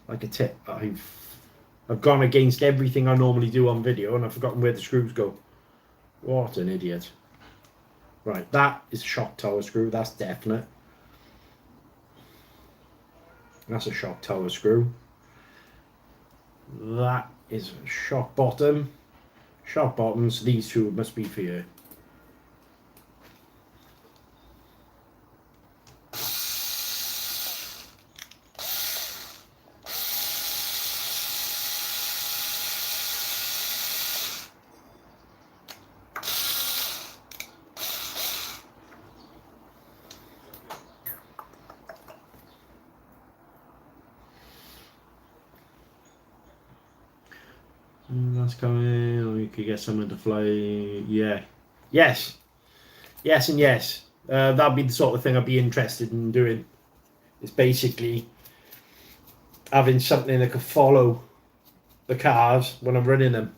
Like a tip, I've gone against everything I normally do on video and I've forgotten where the screws go. What an idiot. Right, that is a shock tower screw, that's definite. That's a shock tower screw. That is a shock bottom. Shock bottoms, these two must be for you. That's coming, or you could get someone to fly. Yeah. Yes. Yes and yes. That'd be the sort of thing I'd be interested in doing. It's basically having something that could follow the cars when I'm running them.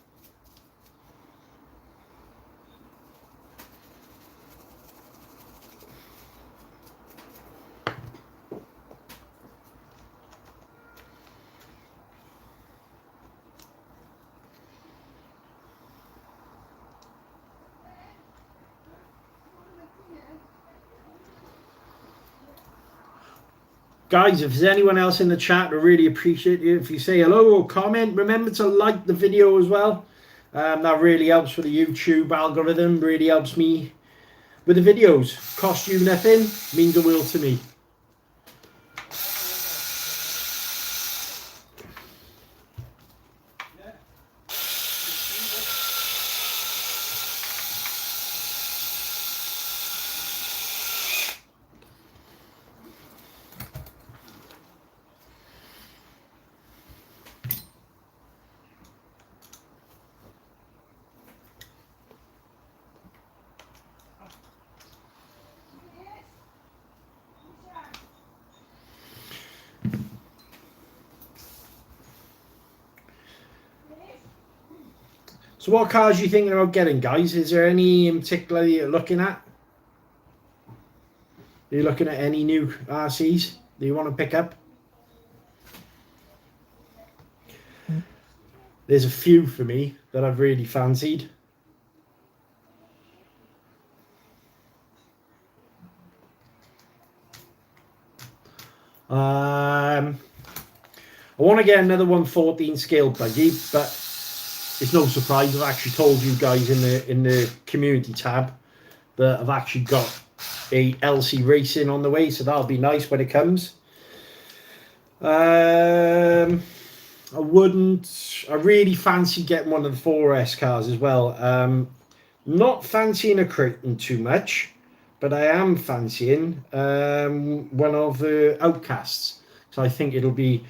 Guys, if there's anyone else in the chat, I really appreciate it. If you say hello or comment, remember to like the video as well. That really helps for the YouTube algorithm, really helps me with the videos. Cost you nothing, means the world to me. So what cars are you thinking about getting, guys? Is there any in particular you're looking at? Are you looking at any new RCs that you want to pick up? There's a few for me that I've really fancied. I want to get another 114 scale buggy, but it's no surprise. I've actually told you guys in the community tab that I've actually got a LC racing on the way, so that'll be nice when it comes. I really fancy getting one of the 4S cars as well. Not fancying a Creighton too much, but I am fancying one of the Outcasts. So I think it'll be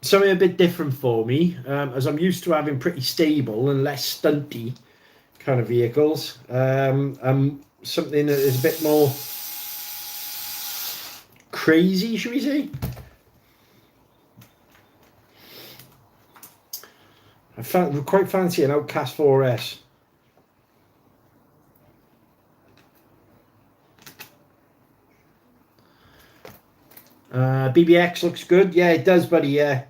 something a bit different for me, as I'm used to having pretty stable and less stunty kind of vehicles. Something that is a bit more crazy, should we say? I quite fancy an Outcast 4S. BBX looks good. Yeah, it does, buddy. Yeah.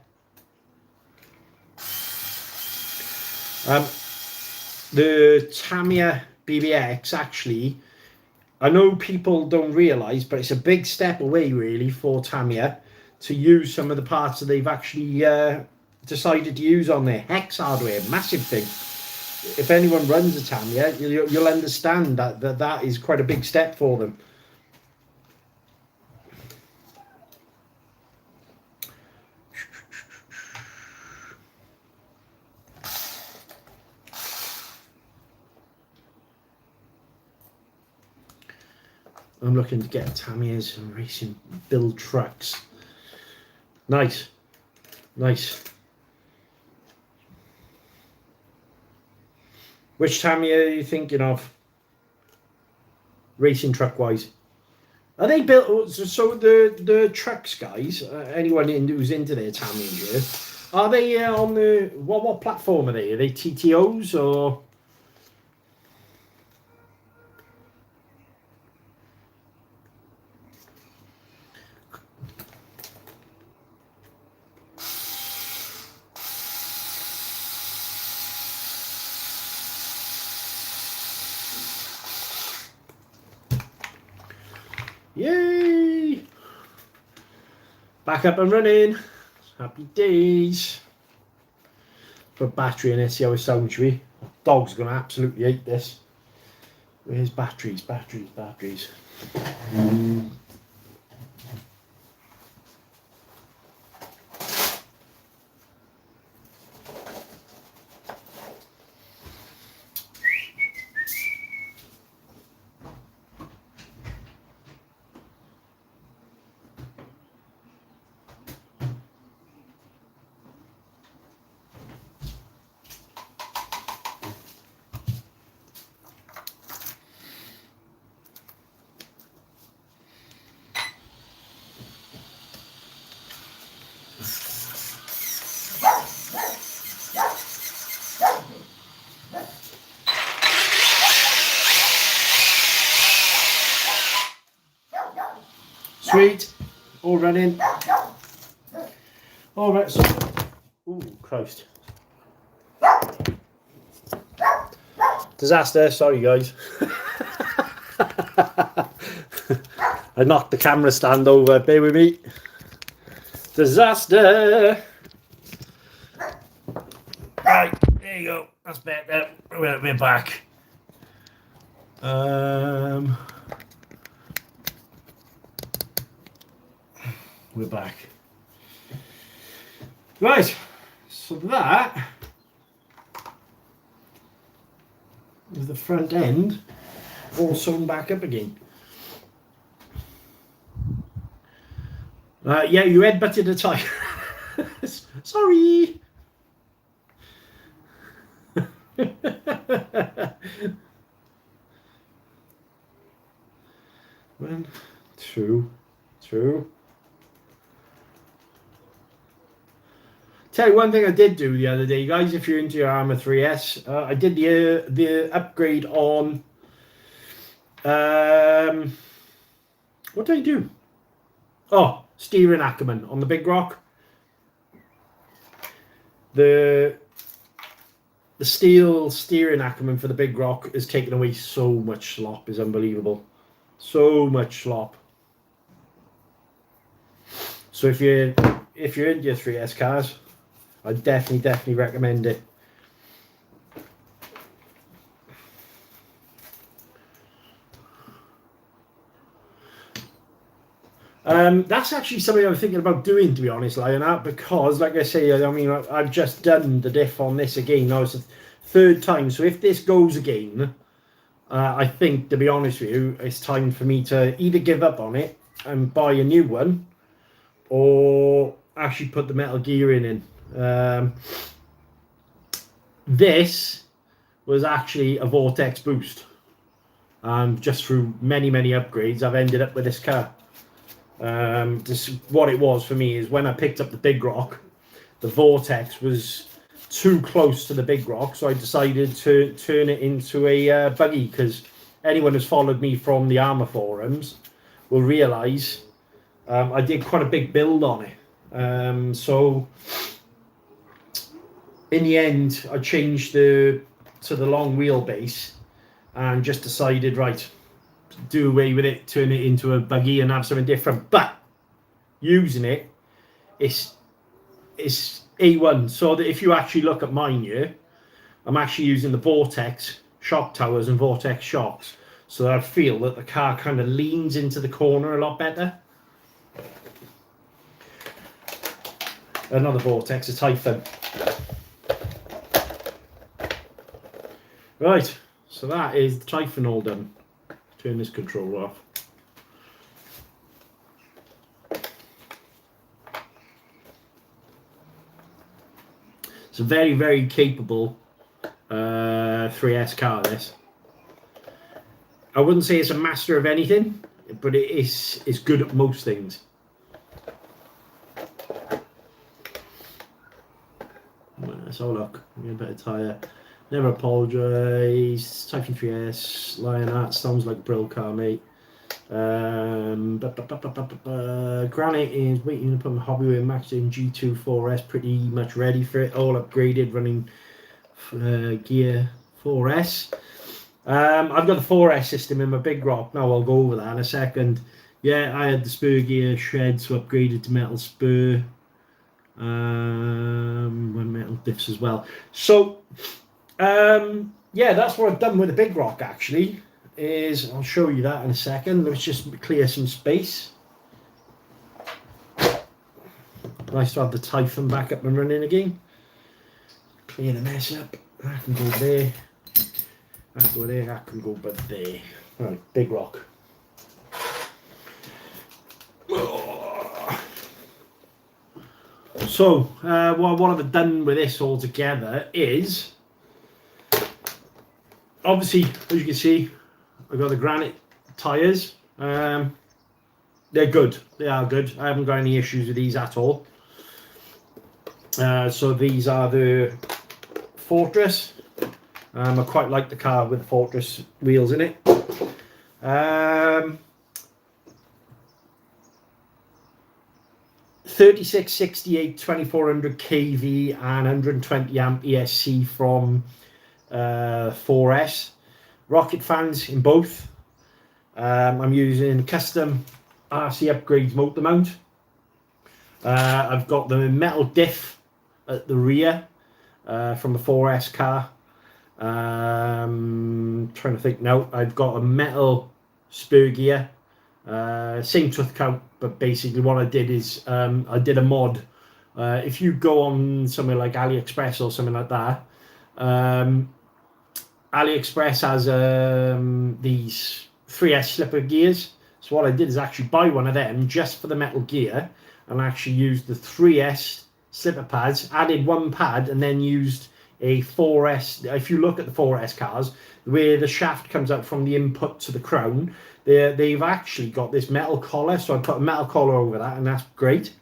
The Tamiya BBX, actually, I know people don't realise, but it's a big step away, really, for Tamiya to use some of the parts that they've actually decided to use on their Hex hardware. Massive thing. If anyone runs a Tamiya, you'll understand that is quite a big step for them. I'm looking to get Tamiya's and racing build trucks. Nice. Nice. Which Tamiya are you thinking of? Racing truck wise. Are they built? So the trucks guys, anyone who's into their Tamiya, are they on the what platform are they? Are they TTOs or? Yay! Back up and running. Happy days. Put battery in it, see how it sounds, shall we? Dog's gonna absolutely hate this. Where's batteries? Sweet, all running. All right, so, ooh, Christ. Disaster, sorry guys. I knocked the camera stand over, bear with me. Disaster. Right, there you go, that's better. We're back. We're back. Right, so that is the front end all sewn back up again. Yeah, you headbutted a tire. Sorry. 1, 2, 2. Tell you one thing I did do the other day, guys, if you're into your Armour 3S, I did the upgrade on, what did I do? Oh, steering Ackerman on the Big Rock. The steel steering Ackerman for the Big Rock is taking away so much slop, is unbelievable. So much slop. So if you're into your 3S cars, I definitely recommend it. That's actually something I'm thinking about doing, to be honest, Lionheart, because, like I say, I mean, I've just done the diff on this again. Now it's the third time, so if this goes again, I think, to be honest with you, it's time for me to either give up on it and buy a new one, or actually put the metal gearing in. This was actually a Vortex boost, and just through many upgrades I've ended up with this car. What it was for me is when I picked up the Big Rock, the Vortex was too close to the Big Rock, so I decided to turn it into a buggy, because anyone who's followed me from the Armour forums will realise I did quite a big build on it. So in the end, I changed to the long wheelbase and just decided, right, do away with it, turn it into a buggy and have something different. But using it, it's A1. So that if you actually look at mine here, I'm actually using the Vortex shock towers and Vortex shocks, so that I feel that the car kind of leans into the corner a lot better. Another Vortex, a Typhon. Right, so that is the Typhon all done. Turn this controller off. It's a very capable 3S car, this. I wouldn't say it's a master of anything, but it is good at most things. Let's have a look. Give me a bit of tyre. Never apologise. Typhon 3S. Lionheart. Sounds like a Brill car, mate. Granite is waiting to put my hobby with maxed in G2 4S. Pretty much ready for it. All upgraded, running gear 4S. I've got the 4S system in my Big Rock. Now I'll go over that in a second. Yeah, I had the spur gear shed, so upgraded to metal spur. Metal diffs as well. So, yeah, that's what I've done with the Big Rock, actually. I'll show you that in a second. Let's just clear some space. Nice to have the Typhon back up and running again. Clear the mess up. That can go there. That can go there. That can go but there. Right, Big Rock. So, what I've done with this all together is, obviously, as you can see, I've got the granite tyres. They're good. They are good. I haven't got any issues with these at all. So these are the Fortress. I quite like the car with the Fortress wheels in it. 36, 68, 2400 kV and 120 amp ESC from 4S. Rocket fans in both. I'm using custom RC upgrades motor mount. I've got the metal diff at the rear from the 4S car. Trying to think now. I've got a metal spur gear. Same tooth count, but basically what I did is I did a mod. If you go on somewhere like AliExpress or something like that, AliExpress has these 3S slipper gears. So what I did is actually buy one of them just for the metal gear, and actually used the 3S slipper pads, added one pad, and then used a 4S. If you look at the 4S cars, where the shaft comes out from the input to the crown, they've actually got this metal collar, so I put a metal collar over that, and that's great.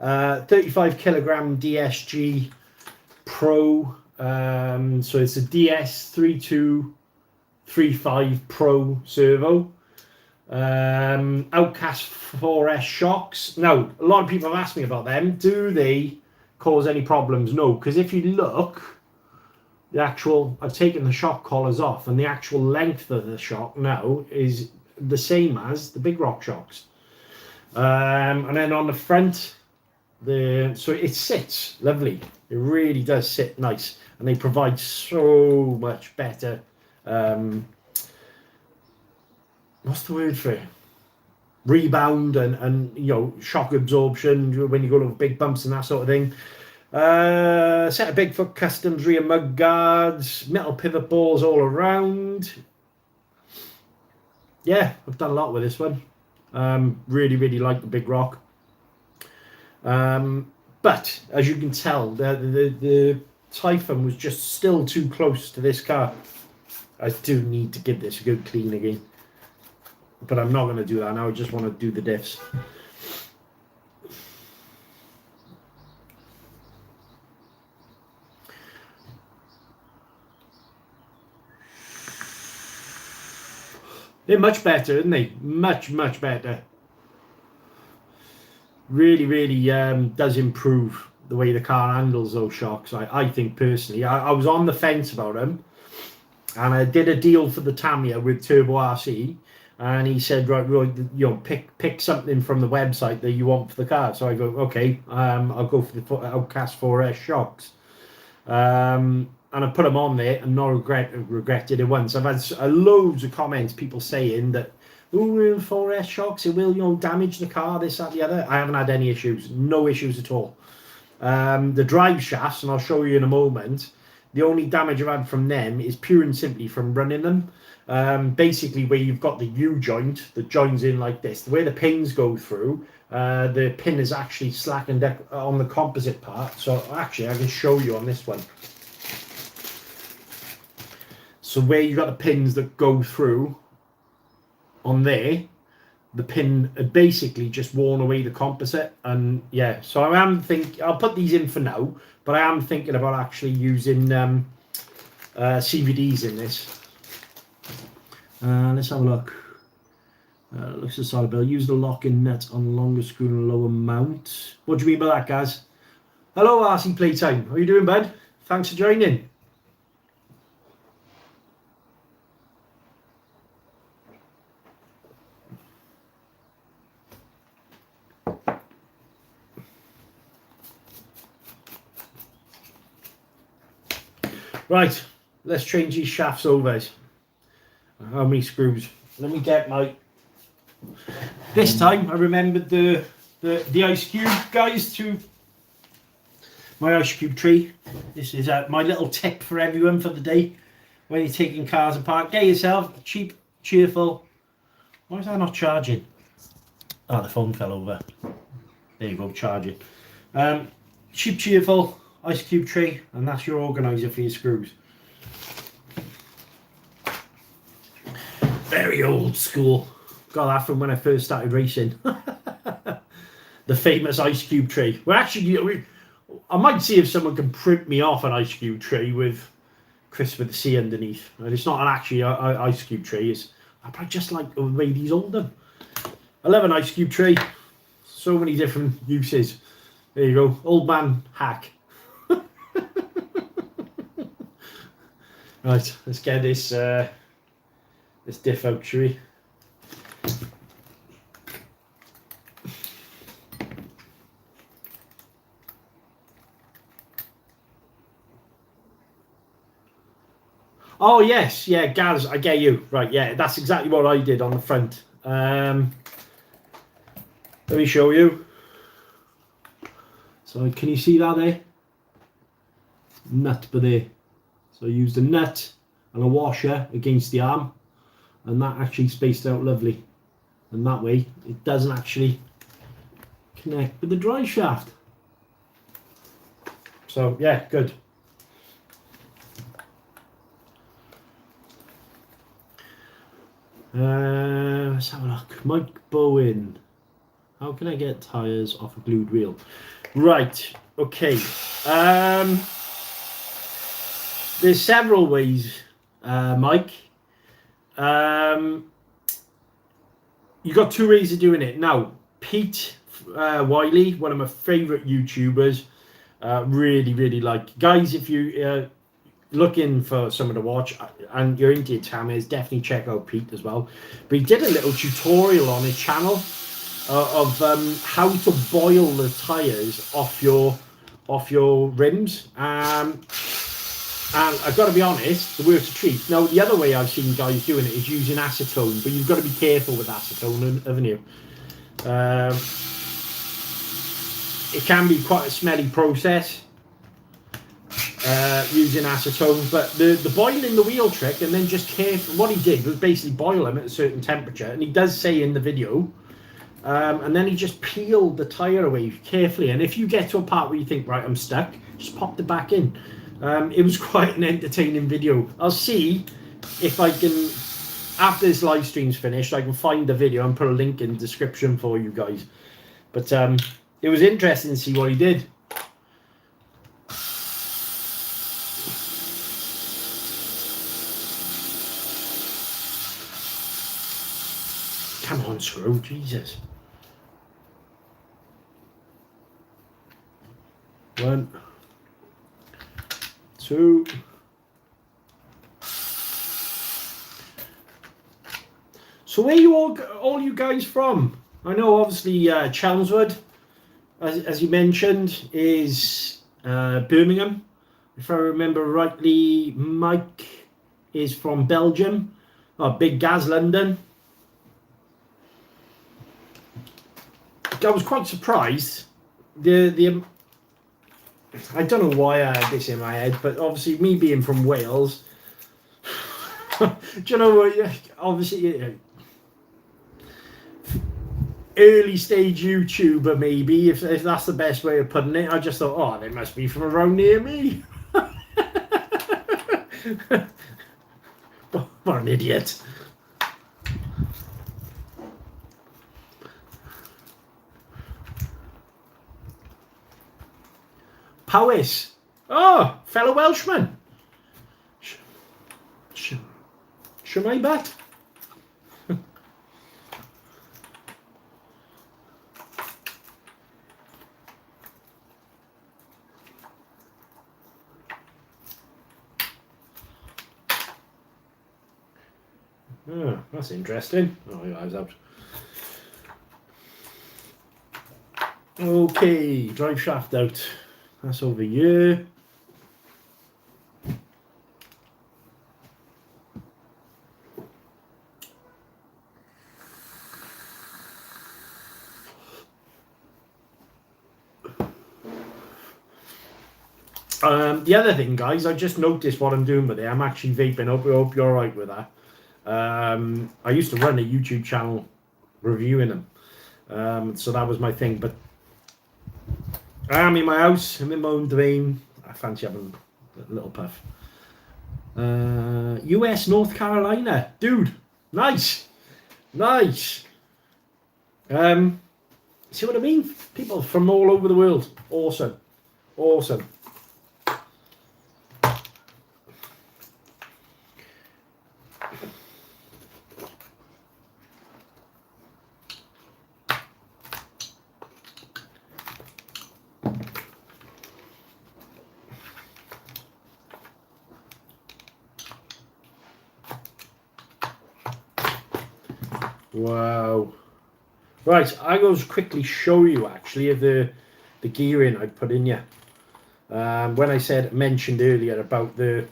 35 kilogram DSG Pro, so it's a DS3235 Pro servo. Outcast 4S shocks. Now, a lot of people have asked me about them. Do they cause any problems? No, because if you look, I've taken the shock collars off, and the actual length of the shock now is the same as the Big Rock shocks. And then on the front, so it sits lovely. It really does sit nice, and they provide so much better. What's the word for it? Rebound and shock absorption when you go over big bumps and that sort of thing. Set of Bigfoot Customs rear mud guards, metal pivot balls all around. Yeah, I've done a lot with this one. Really like the Big Rock. But as you can tell, the Typhon was just still too close to this car. I do need to give this a good clean again, but I'm not going to do that now. I just want to do the diffs. They're much better, aren't they? Much better. Really does improve the way the car handles those shocks. I think personally, I was on the fence about them, and I did a deal for the Tamiya with Turbo RC, and he said, right, pick something from the website that you want for the car. So I go, okay, I'll go for the Outcast 4S shocks. And I put them on there and not regretted it once. I've had loads of comments, people saying that, oh, 4S shocks, it will damage the car, this, that, the other. I haven't had any issues, no issues at all. The drive shafts, and I'll show you in a moment, the only damage I've had from them is pure and simply from running them. Basically, where you've got the U-joint that joins in like this, the way the pins go through, the pin is actually slackened up on the composite part. So actually, I can show you on this one. So where you've got the pins that go through on there, the pin had basically just worn away the composite. And yeah, so I am thinking, I'll put these in for now, but I am thinking about actually using CVDs in this. Let's have a look. Looks a solid bill. Use the lock-in nut on longer screw and lower mount. What do you mean by that, guys? Hello, RC Playtime. How are you doing, bud? Thanks for joining. Right, let's change these shafts over. How many screws? Let me get my... This time I remembered the ice cube, guys, to my ice cube tree. This is my little tip for everyone for the day. When you're taking cars apart, get yourself cheap, cheerful. Why is that not charging? Oh, the phone fell over. There you go, charging. Cheap, cheerful ice cube tray, and that's your organizer for your screws. Very old school. Got that from when I first started racing. The famous ice cube tray. Well, actually, I might see if someone can print me off an ice cube tray with ChriswithaC underneath. And it's not actually an ice cube tray. I just like the way these hold them. I love an ice cube tray. So many different uses. There you go. Old man hack. Right, let's get this diff out, shall we? Oh yes, yeah, Gaz, I get you. Right, yeah, that's exactly what I did on the front. Let me show you. So can you see that there? Nut by there. So I used a nut and a washer against the arm, and that actually spaced out lovely. And that way it doesn't actually connect with the drive shaft. So yeah, good. Let's have a look. Mike Bowen. How can I get tyres off a glued wheel? Right, okay. There's several ways, Mike. You got two ways of doing it. Now, Pete Wiley, one of my favourite YouTubers, really like. Guys, if you looking for someone to watch and you're into your Tammers, definitely check out Pete as well. But he did a little tutorial on his channel of how to boil the tyres off your rims. And I've got to be honest, the works a treat. Now, the other way I've seen guys doing it is using acetone, but you've got to be careful with acetone, haven't you? It can be quite a smelly process using acetone, but the boiling the wheel trick and then just careful. What he did was basically boil them at a certain temperature, and he does say in the video, and then he just peeled the tyre away carefully. And if you get to a part where you think, right, I'm stuck, just pop it back in. It was quite an entertaining video. I'll see if I can, after this live stream's finished, I can find the video and put a link in the description for you guys. But it was interesting to see what he did. Come on, screw, Jesus. 1, 2. So where you all you guys from? I know obviously Chelmsford, as you mentioned, is Birmingham. If I remember rightly, Mike is from Belgium. Oh, Big Gaz, London. I was quite surprised. I don't know why I had this in my head, but obviously me being from Wales, do you know what? Obviously, early stage YouTuber maybe, if that's the best way of putting it. I just thought, oh, they must be from around near me. What an idiot. Powys. Oh, fellow Welshman. Shemai bet. Oh, that's interesting. Oh, your eyes out. Okay, drive shaft out. That's over here. The other thing, guys, I just noticed what I'm doing with it. I'm actually vaping. I hope you're all right with that. I used to run a YouTube channel reviewing them. So that was my thing. But I'm in my house. I'm in my own domain. I fancy having a little puff. US North Carolina. Dude, nice. Nice. See what I mean? People from all over the world. Awesome. Awesome. Wow. Right, I will just quickly show you actually of the gearing I put in here. When I mentioned earlier about the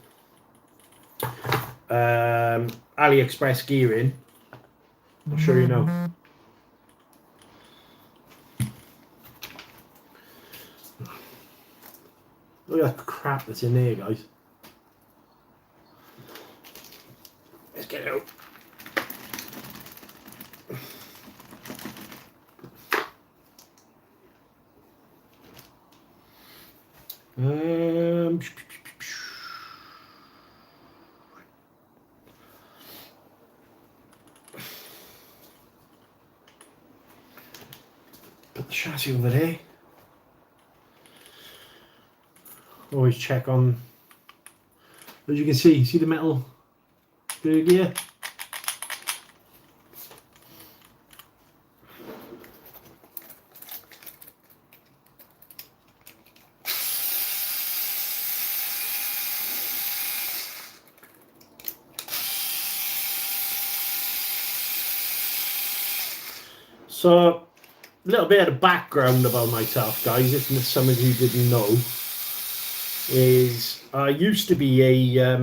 AliExpress gearing, I'll show you now. Look at that crap that's in there, guys. Let's get it out. Put the chassis over there. Always check on, as you can see the metal spur gear. So, a little bit of background about myself, guys, if some of you didn't know, is I used to be a,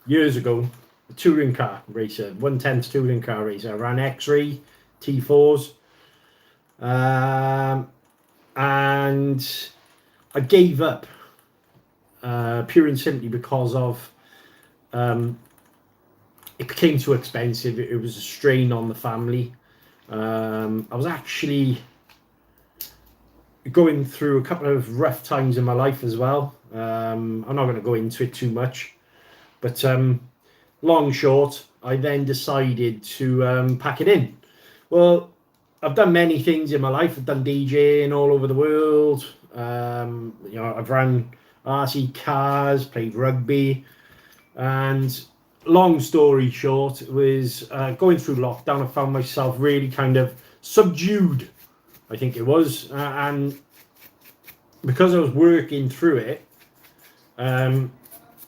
years ago, a touring car racer, 1/10 touring car racer. I ran X-Ray, T4s, and I gave up, pure and simply because of, it became too expensive. It was a strain on the family. I was actually going through a couple of rough times in my life as well. I'm not going to go into it too much, but long short, I then decided to pack it in. Well, I've done many things in my life. I've done DJing all over the world. You know, I've ran RC cars, played rugby, and long story short, it was going through lockdown. I found myself really kind of subdued, I think it was, and because I was working through it,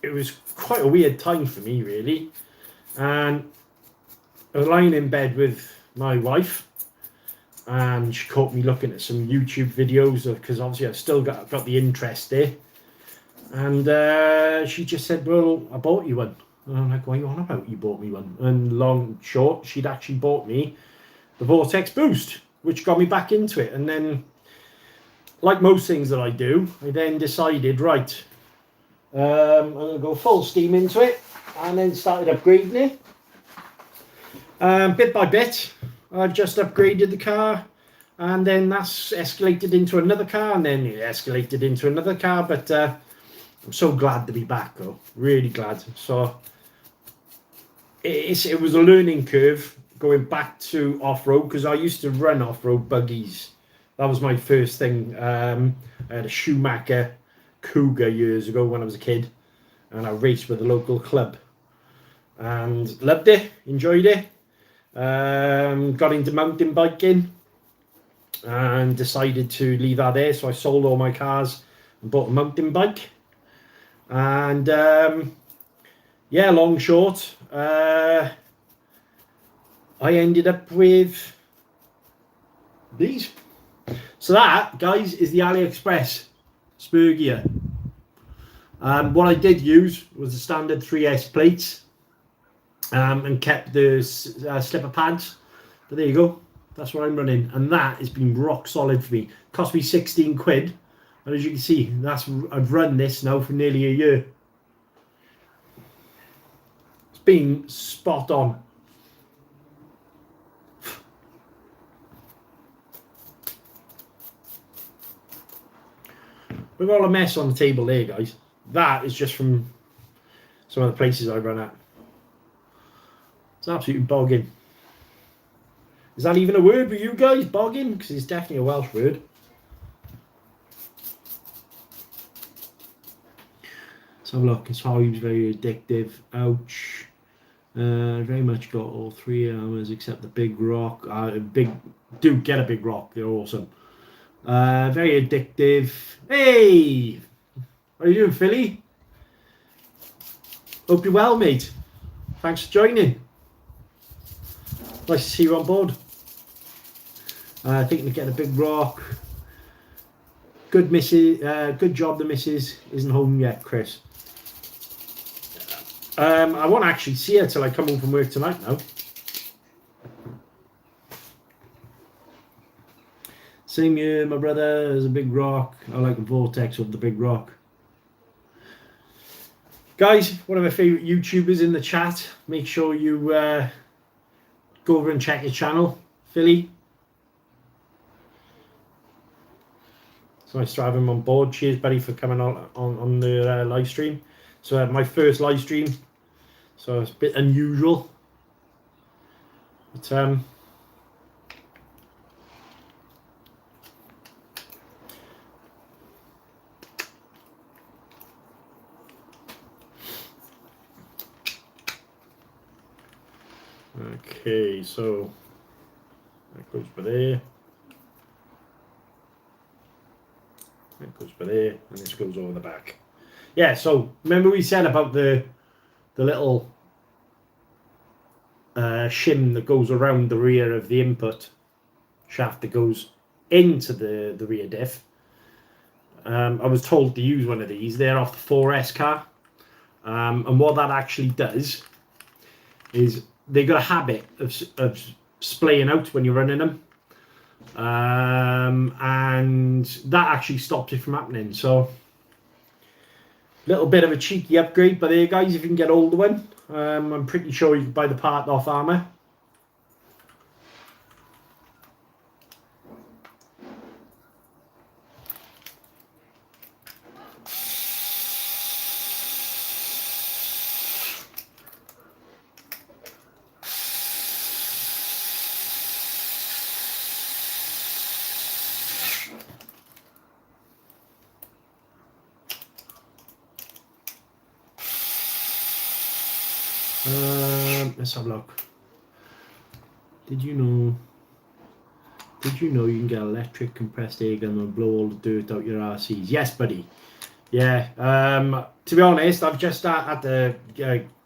it was quite a weird time for me, really. And I was lying in bed with my wife, and she caught me looking at some YouTube videos, because obviously I've still got the interest there. And she just said, well, I bought you one. And I'm like, what are you on about? You bought me one. And long short, she'd actually bought me the Vortex Boost, which got me back into it. And then, like most things that I do, I then decided, right, I'm going to go full steam into it, and then started upgrading it. Bit by bit, I've just upgraded the car, and then that's escalated into another car, and then it escalated into another car. But I'm so glad to be back, though. Really glad. So it was a learning curve going back to off-road, because I used to run off-road buggies. That was my first thing. I had a Schumacher Cougar years ago when I was a kid, and I raced with a local club and loved it, enjoyed it. Got into mountain biking and decided to leave that there, so I sold all my cars and bought a mountain bike. And yeah, long short, I ended up with these. So that, guys, is the AliExpress spur gear. What I did use was the standard 3S plates, and kept the slipper pads. But there you go. That's what I'm running, and that has been rock solid for me. Cost me 16 quid And as you can see, I've run this now for nearly a year. It's been spot on. We've got a mess on the table there, guys. That is just from some of the places I run at. It's absolutely bogging. Is that even a word with you guys, bogging? Because it's definitely a Welsh word. Let's have a look. His hobby's very addictive. Ouch. Very much got all three armors except the big rock. Do get a big rock. They're awesome. Very addictive. Hey! How are you doing, Philly? Hope you're well, mate. Thanks for joining. Nice to see you on board. Thinking of getting a big rock. Good missus. Good job the missus isn't home yet, Chris. I won't actually see her till I come home from work tonight now. Same here, my brother. There's a big rock. I like the vortex of the big rock. Guys, one of my favourite YouTubers in the chat. Make sure you go over and check his channel, Philly. It's nice to have him on board. Cheers, buddy, for coming on the live stream. So my first live stream, so it's a bit unusual. But okay, so that goes by there. That goes by there, and this goes over the back. Yeah, so remember we said about the little shim that goes around the rear of the input shaft that goes into the rear diff. I was told to use one of these. They're off the 4S car. And what that actually does is they got a habit of splaying out when you're running them. And that actually stops it from happening. So little bit of a cheeky upgrade, but there, guys, if you can get hold of one, I'm pretty sure you can buy the part off Armour. Let's have a look. Did you know you can get electric compressed air gun and blow all the dirt out your RCs? Yes, buddy. Yeah. To be honest, I've just had to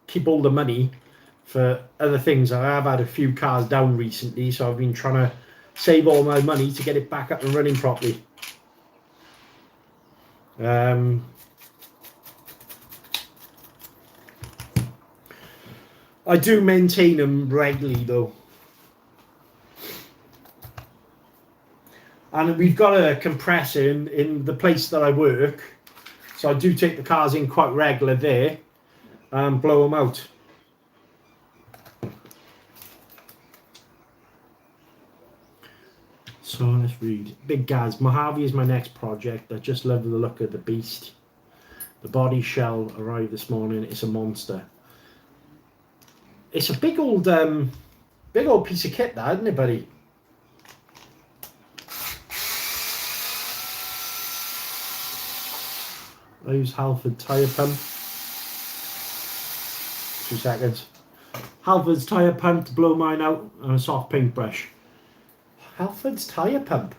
keep all the money for other things. I have had a few cars down recently, so I've been trying to save all my money to get it back up and running properly. I do maintain them regularly though. And we've got a compressor in the place that I work. So I do take the cars in quite regular there and blow them out. So let's read. Big Gaz, Mojave is my next project. I just love the look of the beast. The body shell arrived this morning. It's a monster. It's a big old piece of kit, that, isn't it, buddy? I use Halford tyre pump. 2 seconds. Halford's tyre pump to blow mine out and a soft paintbrush. Halford's tyre pump.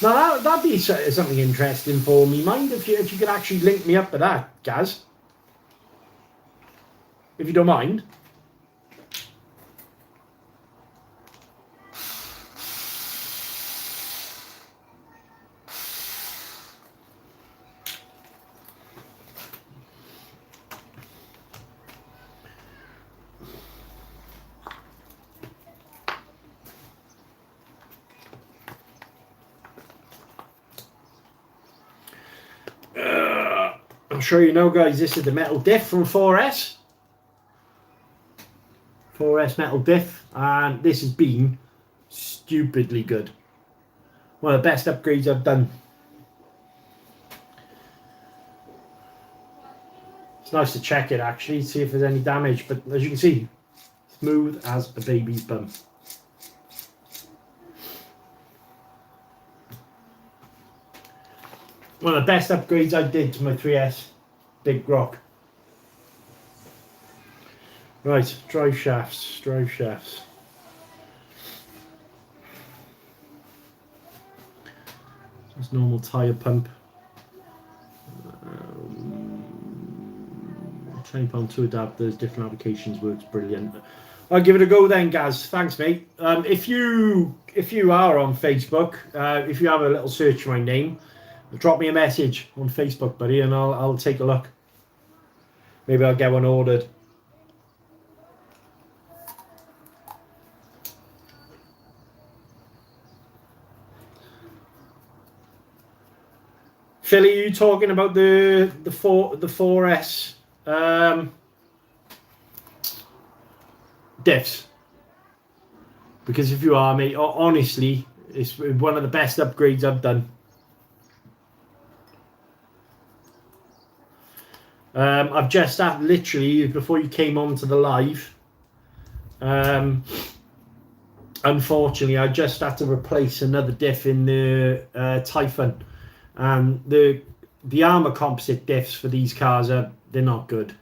Now that'd be something interesting for me. Mind if you could actually link me up with that, Gaz? If you don't mind. show you now, guys. This is the metal diff from 4S. 4S metal diff, and this has been stupidly good. One of the best upgrades I've done. It's nice to check it actually, see if there's any damage, but as you can see, smooth as a baby's bum. One of the best upgrades I did to my 3S Big Rock. Right, drive shafts, drive shafts. Just normal tyre pump. £20 adapters, different applications, works brilliant. I'll give it a go then, Gaz. Thanks, mate. If you are on Facebook, if you have a little search for my name, drop me a message on Facebook, buddy, and I'll take a look. Maybe I'll get one ordered. Philly, are you talking about the 4S diffs? Because if you are, mate, honestly, it's one of the best upgrades I've done. I've just had, literally before you came on to the live, unfortunately I just had to replace another diff in the Typhon, and the armor composite diffs for these cars they're not good.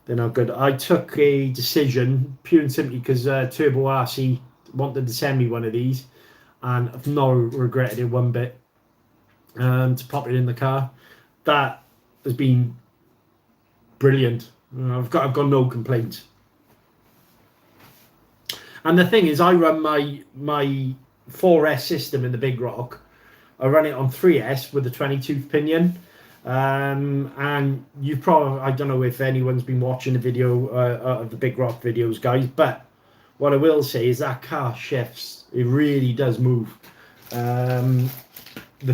They're not good. I took a decision pure and simply because Turbo RC wanted to send me one of these, and I've not regretted it one bit, to pop it in the car. That has been brilliant. I've got no complaints. And the thing is, I run my 4S system in the Big Rock. I run it on 3S with a 22th pinion. And you probably, I don't know if anyone's been watching the video of the Big Rock videos, guys, but what I will say is that car shifts. It really does move. The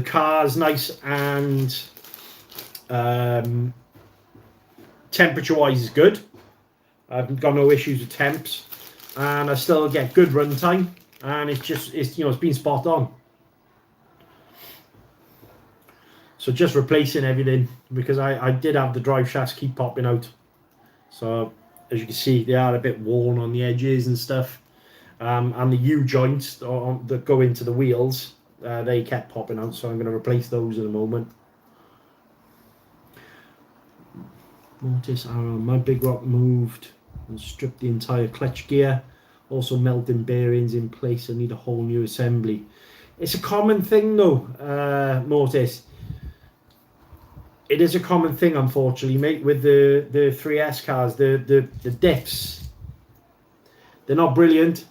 car's nice, and temperature wise is good. I've got no issues with temps, and I still get good run time, and it's been spot on. So just replacing everything, because I did have the drive shafts keep popping out. So as you can see, they are a bit worn on the edges and stuff, and the U joints that go into the wheels, they kept popping out, so I'm going to replace those in a moment. Mortis arrow. My Big Rock moved and stripped the entire clutch gear, also melting bearings in place. I need a whole new assembly. It's a common thing though, Mortis. It is a common thing, unfortunately, mate, with the 3S cars. The diffs, they're not brilliant.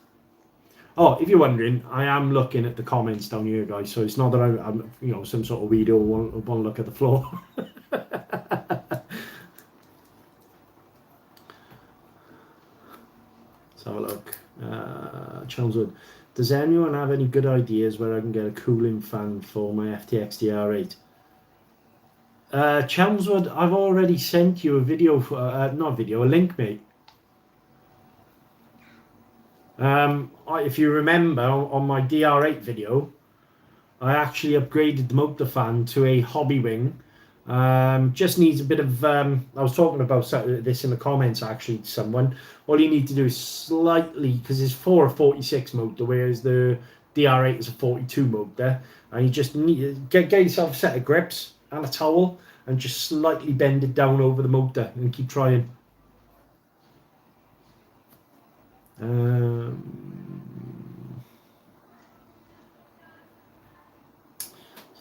Oh, if you're wondering, I am looking at the comments down here, guys, so it's not that I'm some sort of weirdo want to look at the floor. Let's have a look. Chelmsford. Does anyone have any good ideas where I can get a cooling fan for my FTX DR8? Chelmsford, I've already sent you a video, a link, mate. If you remember, on my DR8 video, I actually upgraded the motor fan to a hobby wing. Just needs a bit of, I was talking about this in the comments actually to someone. All you need to do is slightly, because it's for a 46 motor, whereas the DR8 is a 42 motor, and you just need to get yourself a set of grips and a towel, and just slightly bend it down over the motor and keep trying. Let's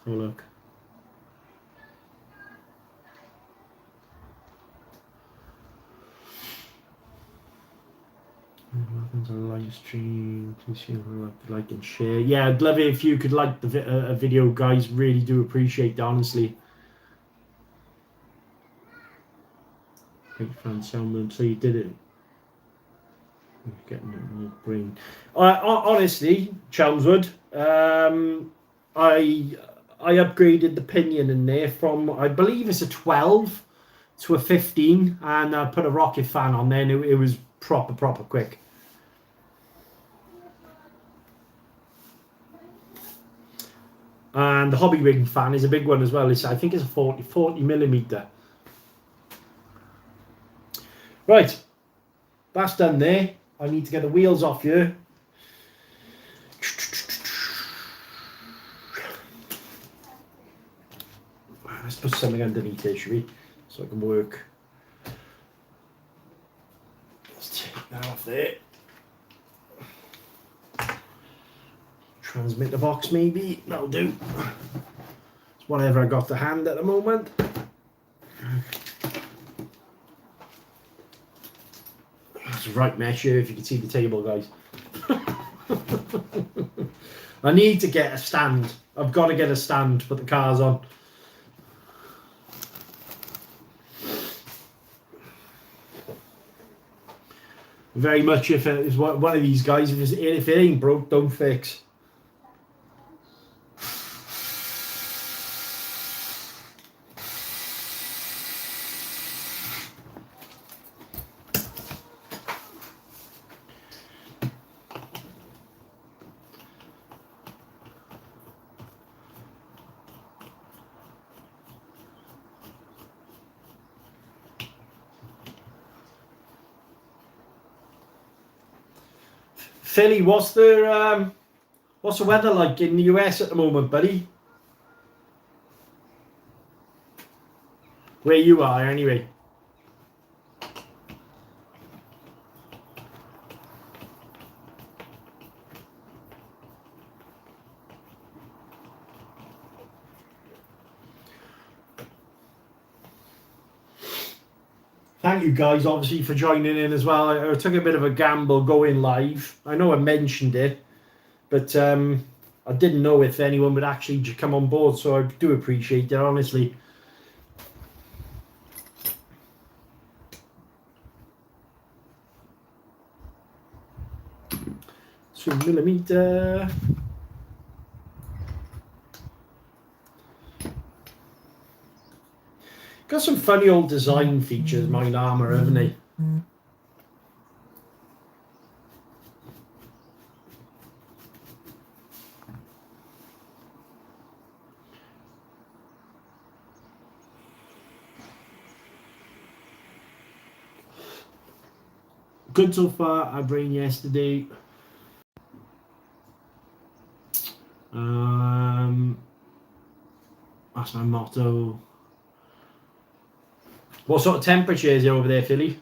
have a look. Welcome to the live stream. Please feel like and share. Yeah, I'd love it if you could like the video, guys. Really do appreciate it, honestly. Big fan Salmon. So you did it. I'm getting more brain. Honestly, Chelmsford, I upgraded the pinion in there from, I believe it's a 12 to a 15 and put a rocket fan on there, and it was proper quick. And the hobby rig fan is a big one as well. I think it's a 40 millimeter. Right, that's done there. I need to get the wheels off here. Let's put something underneath here, shall we? So I can work. Let's take that off there. Transmitter box maybe, that'll do. It's whatever I got to hand at the moment. That's right mesh here, if you can see the table, guys. I need to get a stand. I've got to get a stand to put the cars on. Very much if it is one of these guys, if it ain't broke, don't fix. Philly, what's the weather like in the US at the moment, buddy? Where you are, anyway. Thank you guys, obviously, for joining in as well. I took a bit of a gamble going live. I know I mentioned it, but I didn't know if anyone would actually come on board, so I do appreciate it, honestly. So millimeter. Got some funny old design features, mine armour, haven't they? Good so far. I had rain yesterday. That's my motto. What sort of temperature is it over there, Philly?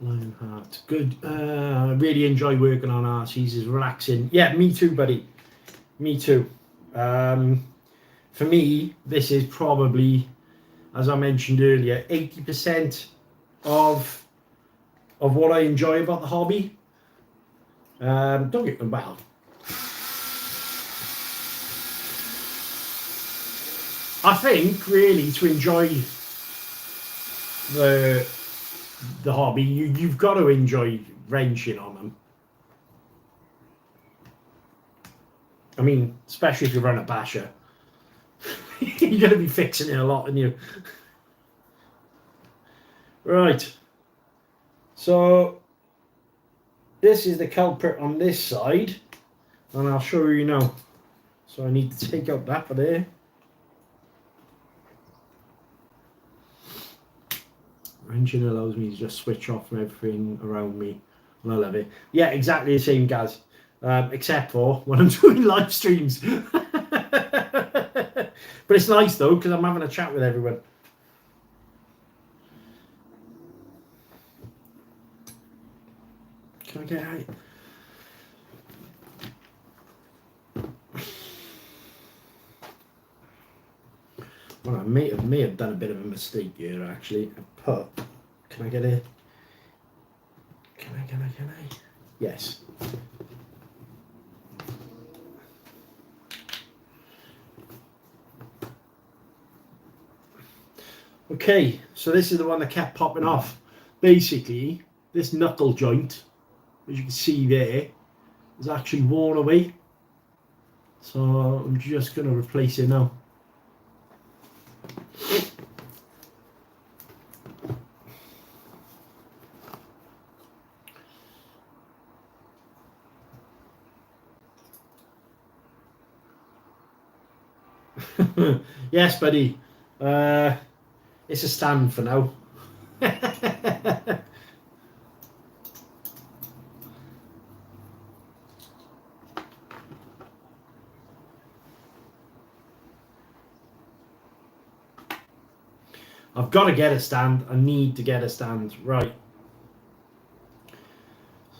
Lionheart. Good. I really enjoy working on RCs. It's relaxing. Yeah, me too, buddy. Me too. For me, this is probably, as I mentioned earlier, 80% of what I enjoy about the hobby. Don't get me well. I think really to enjoy the hobby, you've got to enjoy wrenching on them. I mean, especially if you run a basher, you're going to be fixing it a lot, aren't you? Right. So this is the culprit on this side, and I'll show you now. So I need to take out that for there. Wrenching allows me to just switch off from everything around me, and I love it. Yeah, exactly the same, Gaz, except for when I'm doing live streams. But it's nice though, because I'm having a chat with everyone. Can I get out? Well, I may have done a bit of a mistake here actually. Can I get it? Can I? Yes. Okay, so this is the one that kept popping off. Basically, this knuckle joint, as you can see there, is actually worn away. So I'm just going to replace it now. Yes, buddy. It's a stand for now. I've got to get a stand. I need to get a stand. Right.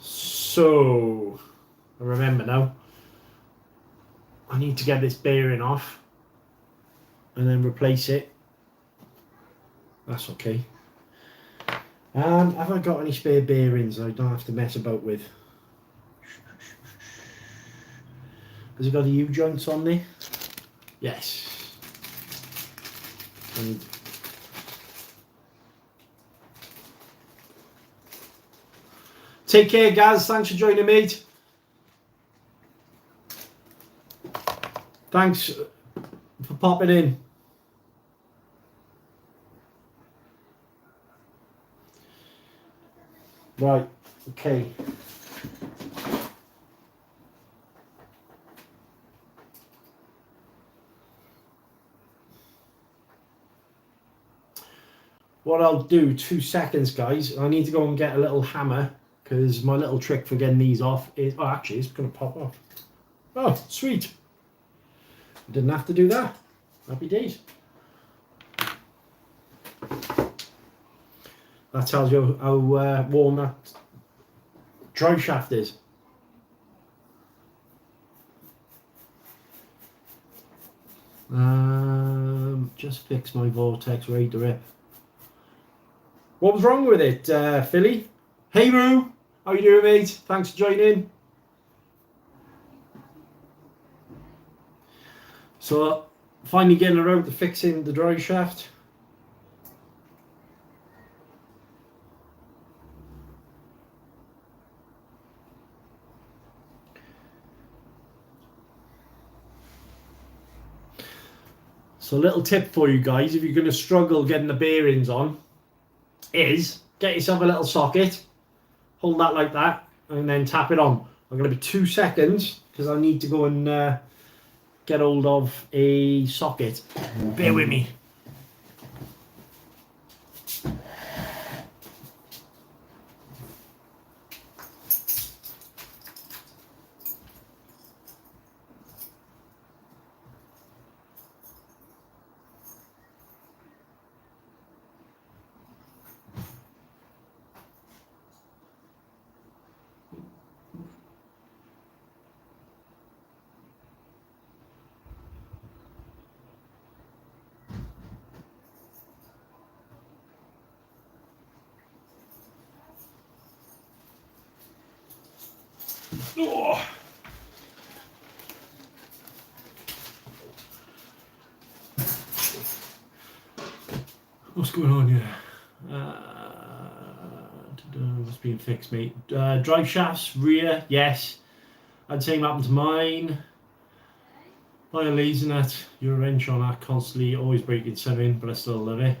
So, I remember now. I need to get this bearing off and then replace it. That's okay. Have I got any spare bearings I don't have to mess about with? Has it got the U-joints on there? Yes. And take care, guys. Thanks for joining me. Thanks for popping in. Right, okay. What I'll do, 2 seconds, guys. I need to go and get a little hammer because my little trick for getting these off is, oh, actually, it's going to pop off. Oh, sweet. I didn't have to do that. Happy days. That tells you how worn that drive shaft is. Just fix my vortex ready to rip. What was wrong with it, Philly? Hey, Roo. How you doing, mate? Thanks for joining. So, finally getting around to fixing the drive shaft. So, a little tip for you guys, if you're going to struggle getting the bearings on, is get yourself a little socket, hold that like that, and then tap it on. I'm going to be 2 seconds because I need to go and get hold of a socket. Bear with me. Oh. What's going on here? What's being fixed, mate? Drive shafts, rear, yes. I'd say happened to mine. By a lazy nut, you're a wrench on that constantly, always breaking something, but I still love it.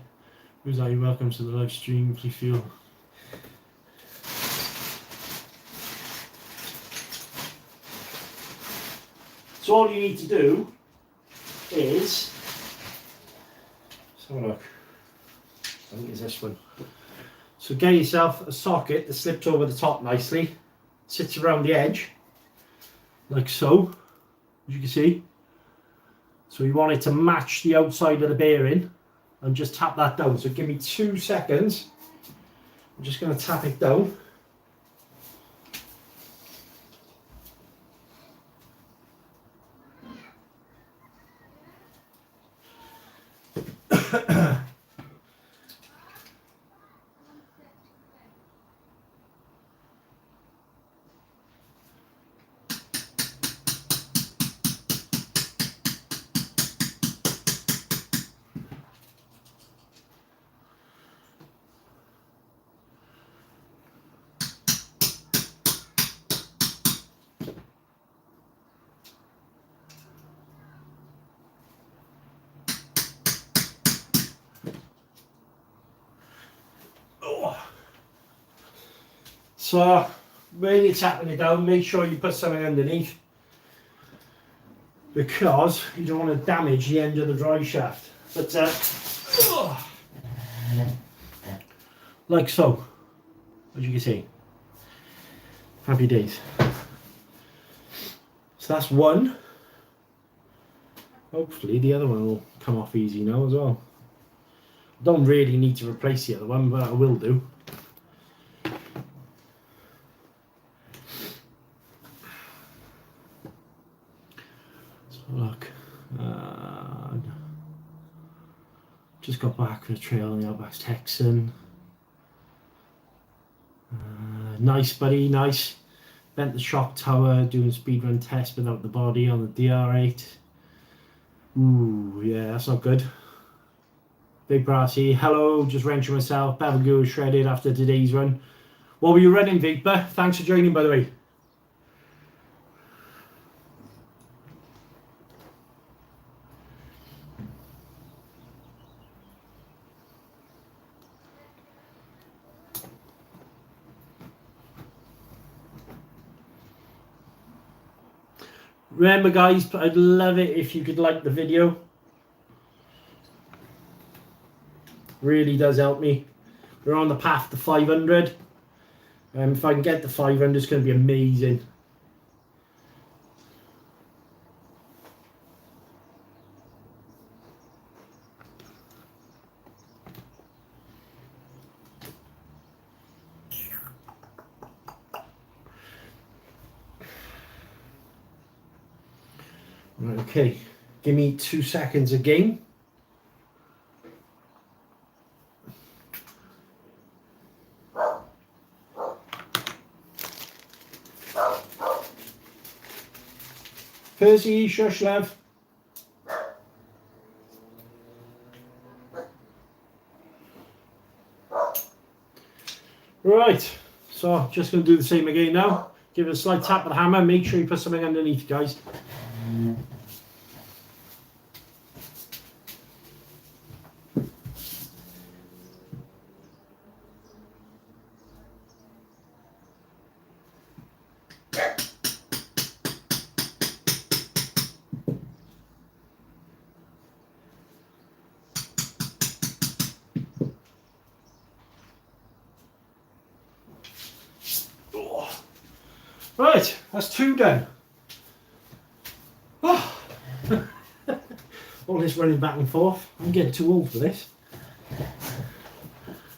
Who's that? You welcome to the live stream. Please feel. So all you need to do is, let's have a look. I think it's this one. So get yourself a socket that slips over the top nicely, sits around the edge, like so, as you can see. So you want it to match the outside of the bearing, and just tap that down. So give me 2 seconds. I'm just going to tap it down. So when you're tapping it down, make sure you put something underneath, because you don't want to damage the end of the dry shaft. But like so, as you can see. Happy days. So that's one. Hopefully the other one will come off easy now as well. Don't really need to replace the other one, but I will do. So look, just got back from the trail in the Outback Texan. Nice buddy, nice. Bent the shock tower doing speedrun test without the body on the DR8. Ooh, yeah, that's not good. Big Brassy, hello, just wrenching myself. Bevelgoo shredded after today's run. What were you running, Vapor? Thanks for joining, by the way. Remember guys, I'd love it if you could like the video. Really does help me. We're on the path to 500. If I can get to 500, it's going to be amazing. Right, okay, give me 2 seconds again. Percy, shush love. Right, so just going to do the same again now. Give it a slight tap with the hammer. Make sure you put something underneath, guys. Right, that's 2 done. Oh. All this running back and forth. I'm getting too old for this.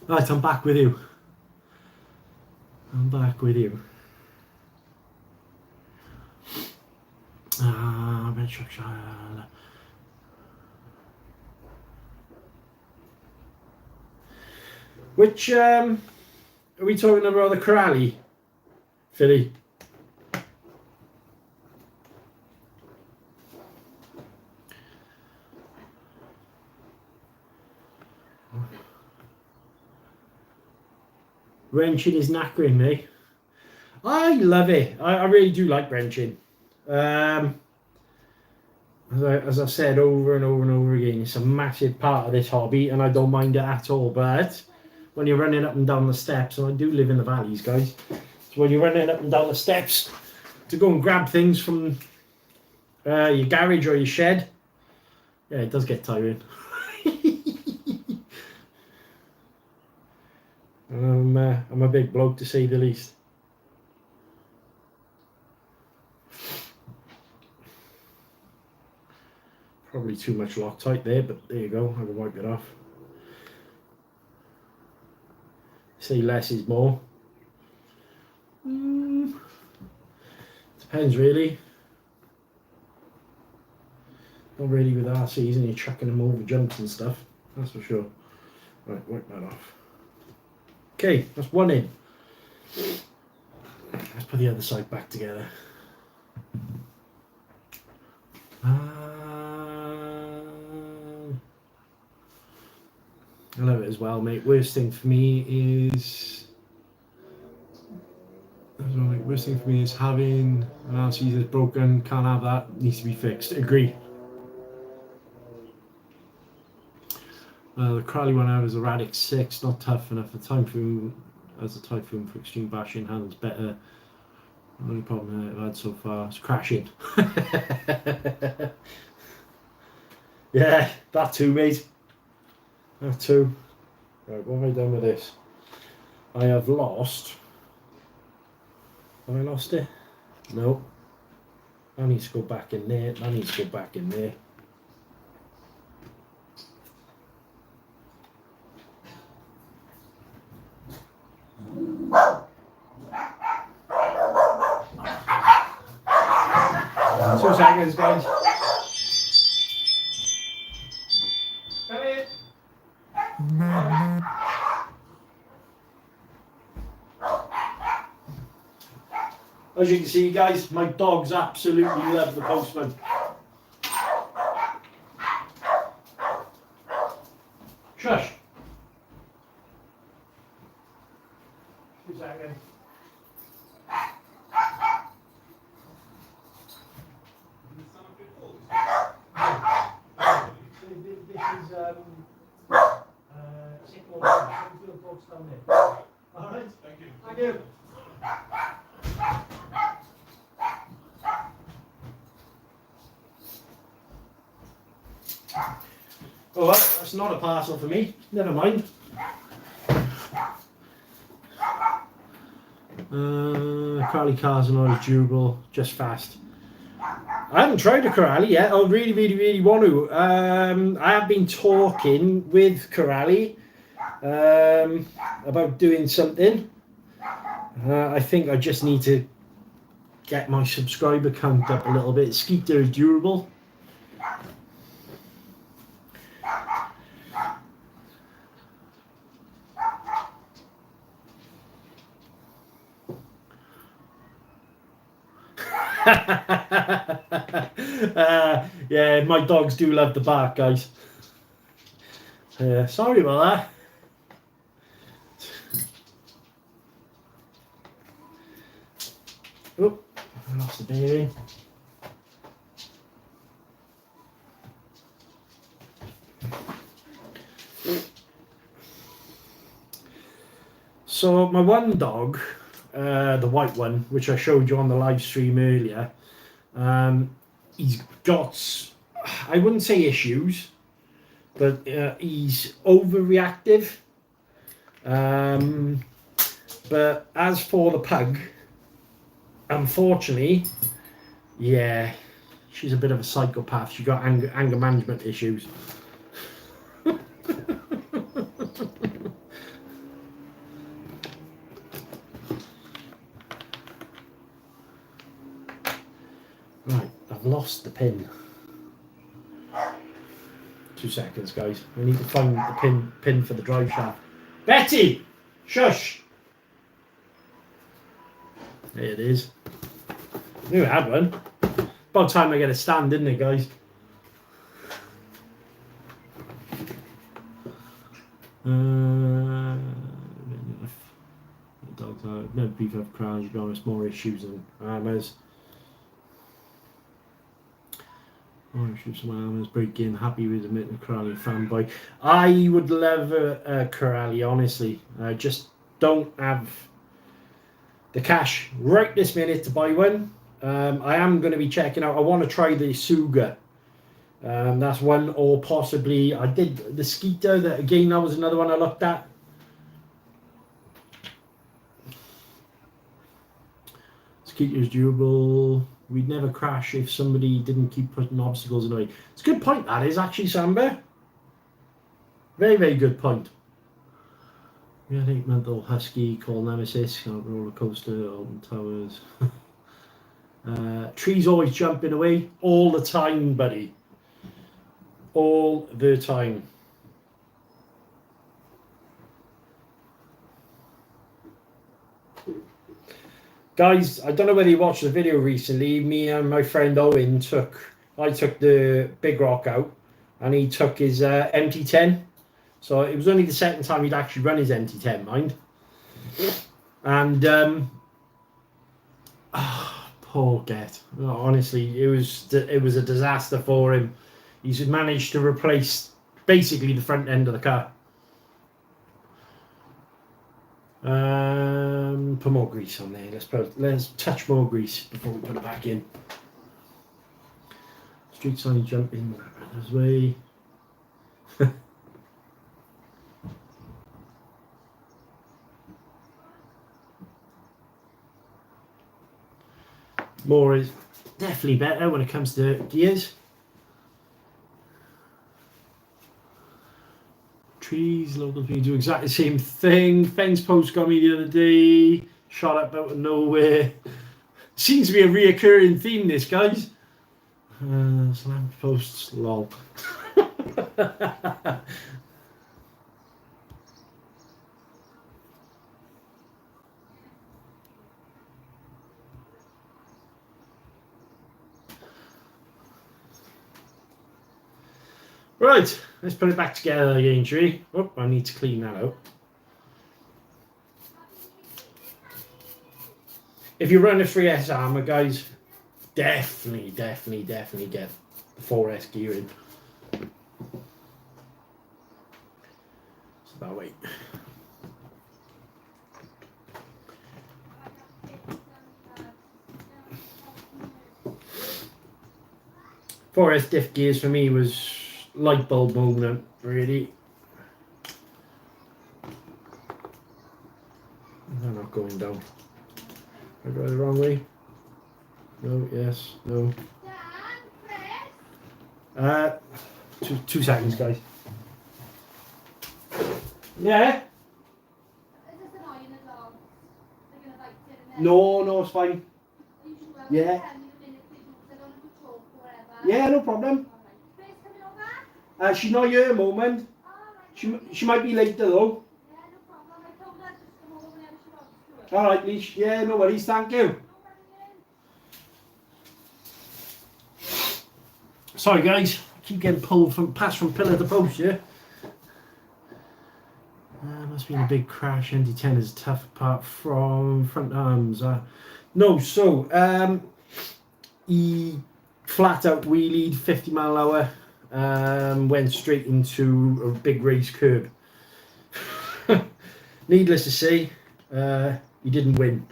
Right, I'm back with you. I'm back with you. Which, are we talking about the Corrali, Philly? Wrenching is knackering me. I love it. I really do like wrenching. As I've said over and over and over again, it's a massive part of this hobby and I don't mind it at all. But when you're running up and down the steps, and I do live in the valleys, guys, so when you're running up and down the steps to go and grab things from your garage or your shed, yeah, it does get tiring. I'm a big bloke, to say the least. Probably too much Loctite there, but there you go. I can wipe it off. Say less is more. Depends really. Not really with RCs and you're chucking them over jumps and stuff. That's for sure. Right, wipe that off. Okay, that's one in. Let's put the other side back together. I love it as well, mate. Worst thing for me is having an RC that's broken. Can't have that. Needs to be fixed. Agree. The Crowley one I was a Radix 6, not tough enough. The Typhoon as a Typhoon for extreme bashing, handles better. The only problem I've had so far is crashing. Yeah, that too, mate. That too. Right, what have I done with this? I have lost. Have I lost it? No. I need to go back in there. I need to go back in there. Two seconds, guys. Come in. As you can see, guys, my dogs absolutely love the postman. Shush. 2 seconds. This is sick dogs down there. All right. Thank you. Thank you. Oh, well, that's not a parcel for me. Never mind. Crowley cars are not as durable, just fast. I haven't tried a Crowley yet. I really want to. I have been talking with Crowley about doing something. I think I just need to get my subscriber count up a little bit. Skeeter is durable. Yeah, my dogs do love the bark, guys. Sorry about that. Oh, I lost the bearing. So my one dog, the white one, which I showed you on the live stream earlier, he's got, I wouldn't say issues, but he's overreactive. But as for the pug, unfortunately, yeah, she's a bit of a psychopath. She got anger management issues. Right, I've lost the pin. 2 seconds, guys. I need to find the pin for the drive shaft. Betty! Shush! There it is. I knew I had one. About time I get a stand, didn't it, guys? Dogs are no beef up crowds, to be honest, more issues than armors. More issues than armors. Breaking, happy with the Mitten Corrali fanboy. I would love a Corrali, honestly. I just don't have the cash right this minute to buy one. I am going to be checking out. I want to try the Suga. That's one, or possibly I did the Skeeter. That again, that was another one I looked at. Skeeter's durable. We'd never crash if somebody didn't keep putting obstacles in the way. It's a good point, that is actually, Samba. Very good point. We had 8-month-old husky called Nemesis, roller coaster, Alton Towers. Trees always jumping away all the time, buddy. All the time. Guys, I don't know whether you watched the video recently. Me and my friend Owen I took the big rock out and he took his MT10. So it was only the second time he'd actually run his MT10, mind. And poor Get. Honestly, it was a disaster for him. He's managed to replace basically the front end of the car. Put more grease on there. Let's touch more grease before we put it back in. Street sign jump in this way. More is definitely better when it comes to gears. Trees, local people do exactly the same thing. Fence post got me the other day. Shot up out of nowhere. Seems to be a reoccurring theme, this, guys. Slam posts, lol. Right, let's put it back together again, Tree. Oh, I need to clean that out. If you run a 3S armour, guys, definitely get the 4S gearing. So that way. Four S diff gears for me was light bulb moment, really. They're not going down. I go the wrong way. No, yes, no. Two seconds, guys. Yeah? No, it's fine. Yeah. Yeah, no problem. She's not here at the moment. She might be later though. Alright, Leash. Yeah, no worries, thank you. Sorry guys, I keep getting passed from pillar to post, yeah? Must be a big crash. ND10 is tough apart from front arms. No, so he flat out wheelied 50 mile an hour, went straight into a big raised curb. Needless to say, he didn't win.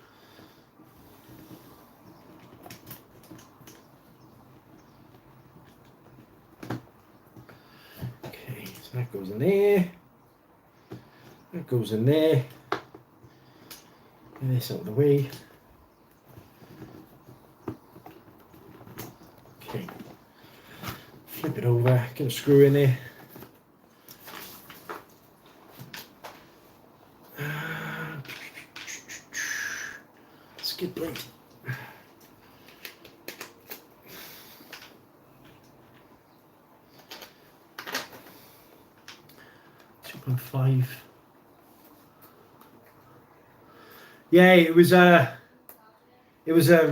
Okay, so that goes in there. That goes in there. Get this out of the way. Okay. Flip it over, get a screw in there. Skid blade. 2.5. Yeah, it was a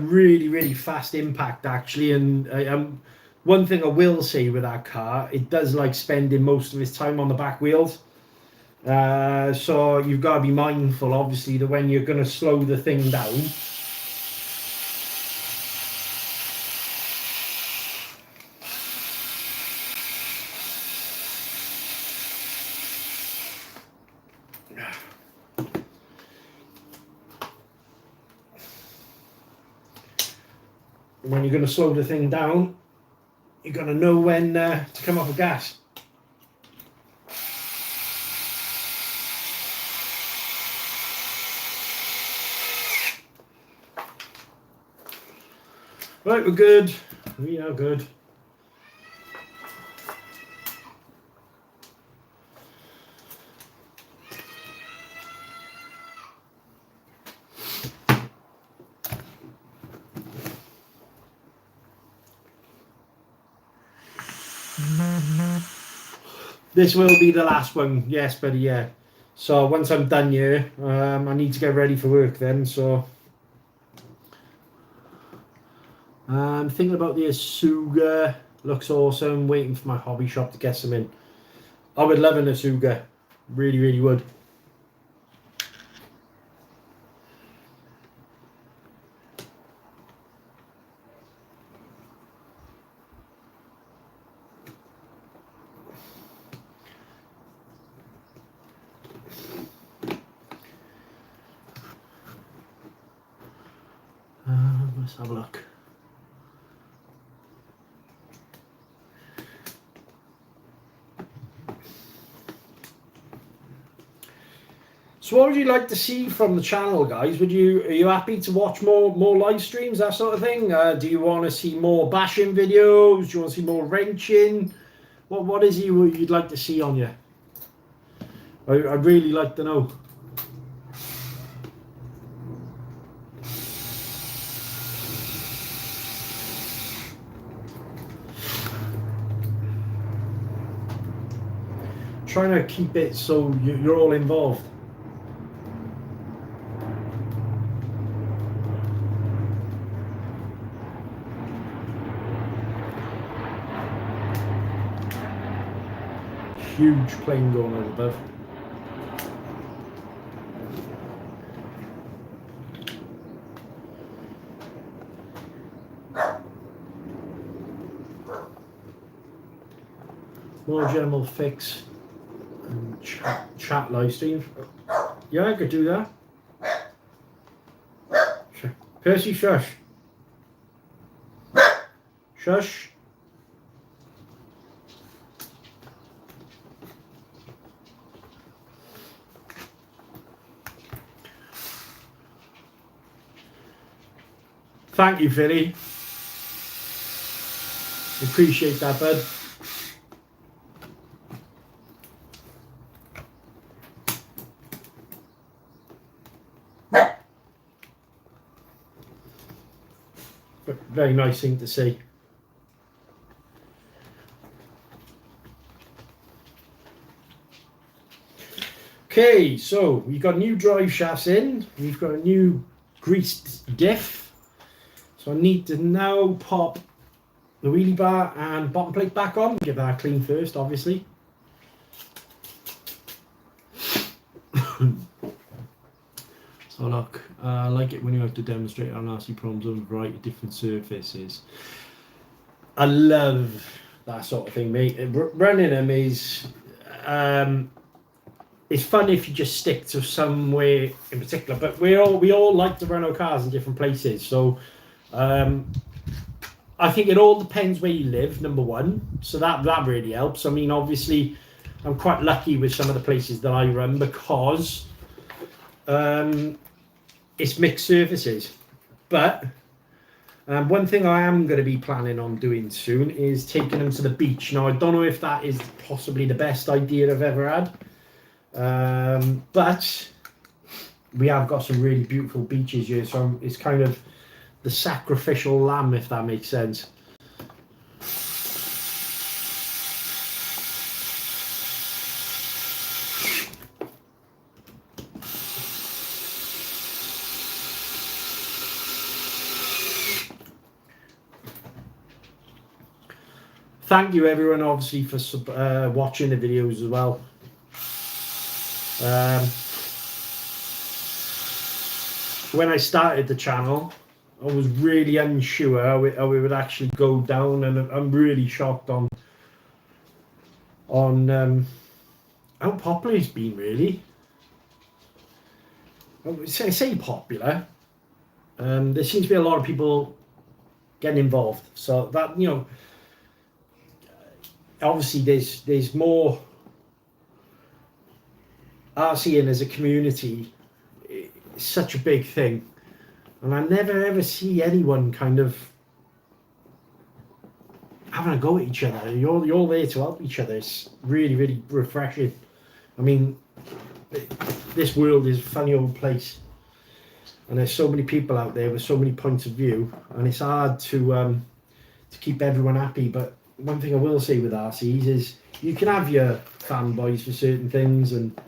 really fast impact actually, and one thing I will say with that car, it does like spending most of its time on the back wheels. So you've got to be mindful, obviously, that when you're going to slow the thing down, you're going to know when to come off of gas. Right, we're good. We are good. This will be the last one, yes, buddy, yeah. So once I'm done here, I need to get ready for work then, so. I'm thinking about the Asuga, looks awesome, waiting for my hobby shop to get some in. I would love an Asuga, really would. Let's have a look. So what would you like to see from the channel, guys? Are you happy to watch more live streams, that sort of thing? Do you want to see more bashing videos? Do you want to see more wrenching? What is it you'd like to see on you? I'd really like to know. Trying to keep it so you're all involved. Huge plane going on above. More general fix and chat live streams. Yeah, I could do that. Percy, shush. Shush. Thank you, Philly. Appreciate that, bud. Very nice thing to see. Okay, so we've got new drive shafts in. We've got a new greased diff. So I need to now pop the wheelie bar and bottom plate back on. Get that clean first, obviously. So look, I like it when you have to demonstrate on RC problems on a variety of different surfaces. I love that sort of thing, mate. Running them is, it's fun if you just stick to somewhere in particular, but we all like to run our cars in different places. So I think it all depends where you live, number one. So that really helps. I mean, obviously, I'm quite lucky with some of the places that I run because it's mixed surfaces. But one thing I am going to be planning on doing soon is taking them to the beach. Now, I don't know if that is possibly the best idea I've ever had. But we have got some really beautiful beaches here. So it's kind of the sacrificial lamb, if that makes sense. Thank you everyone, obviously, for watching the videos as well. When I started the channel, I was really unsure how it would actually go down, and I'm really shocked on how popular it's been, really. I say popular. There seems to be a lot of people getting involved, so that, you know, obviously there's more RCing as a community. It's such a big thing, and I never ever see anyone kind of having a go at each other. You're there to help each other. It's really, really refreshing. I mean, this world is a funny old place, and there's so many people out there with so many points of view, and it's hard to keep everyone happy. But one thing I will say with RCs is you can have your fanboys for certain things, and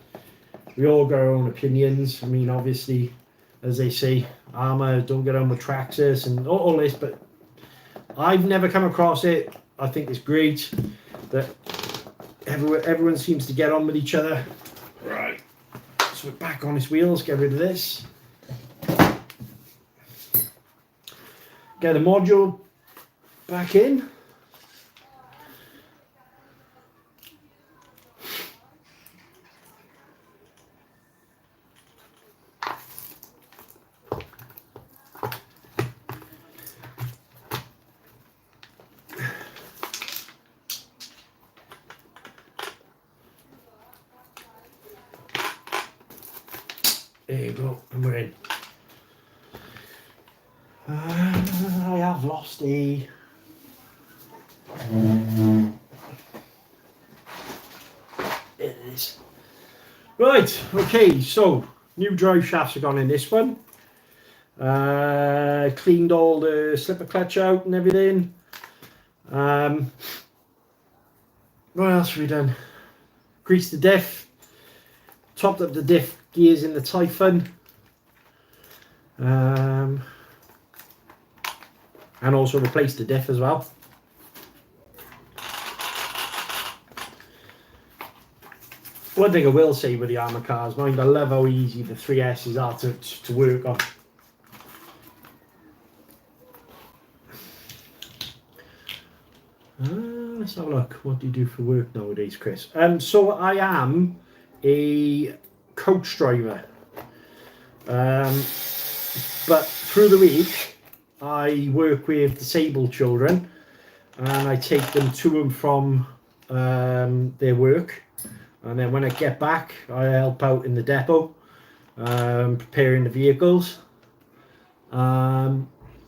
we all got our own opinions. I mean, obviously, as they say, armour, don't get on with Traxxas and all this, but I've never come across it. I think it's great that everyone seems to get on with each other. Right, so we're back on its wheels, get rid of this. Get the module back in. There you go, and we're in. I have lost a... It is. Right, okay, so new drive shafts have gone in this one. Cleaned all the slipper clutch out and everything. What else have we done? Greased the diff. Topped up the diff gears in the Typhon. And also replaced the diff as well. One thing I will say with the Armour cars, mind, I love how easy the 3S's are to work on. Let's have a look. What do you do for work nowadays, Chris? So I am a coach driver. But through the week, I work with disabled children and I take them to and from their work. And then when I get back, I help out in the depot, preparing the vehicles.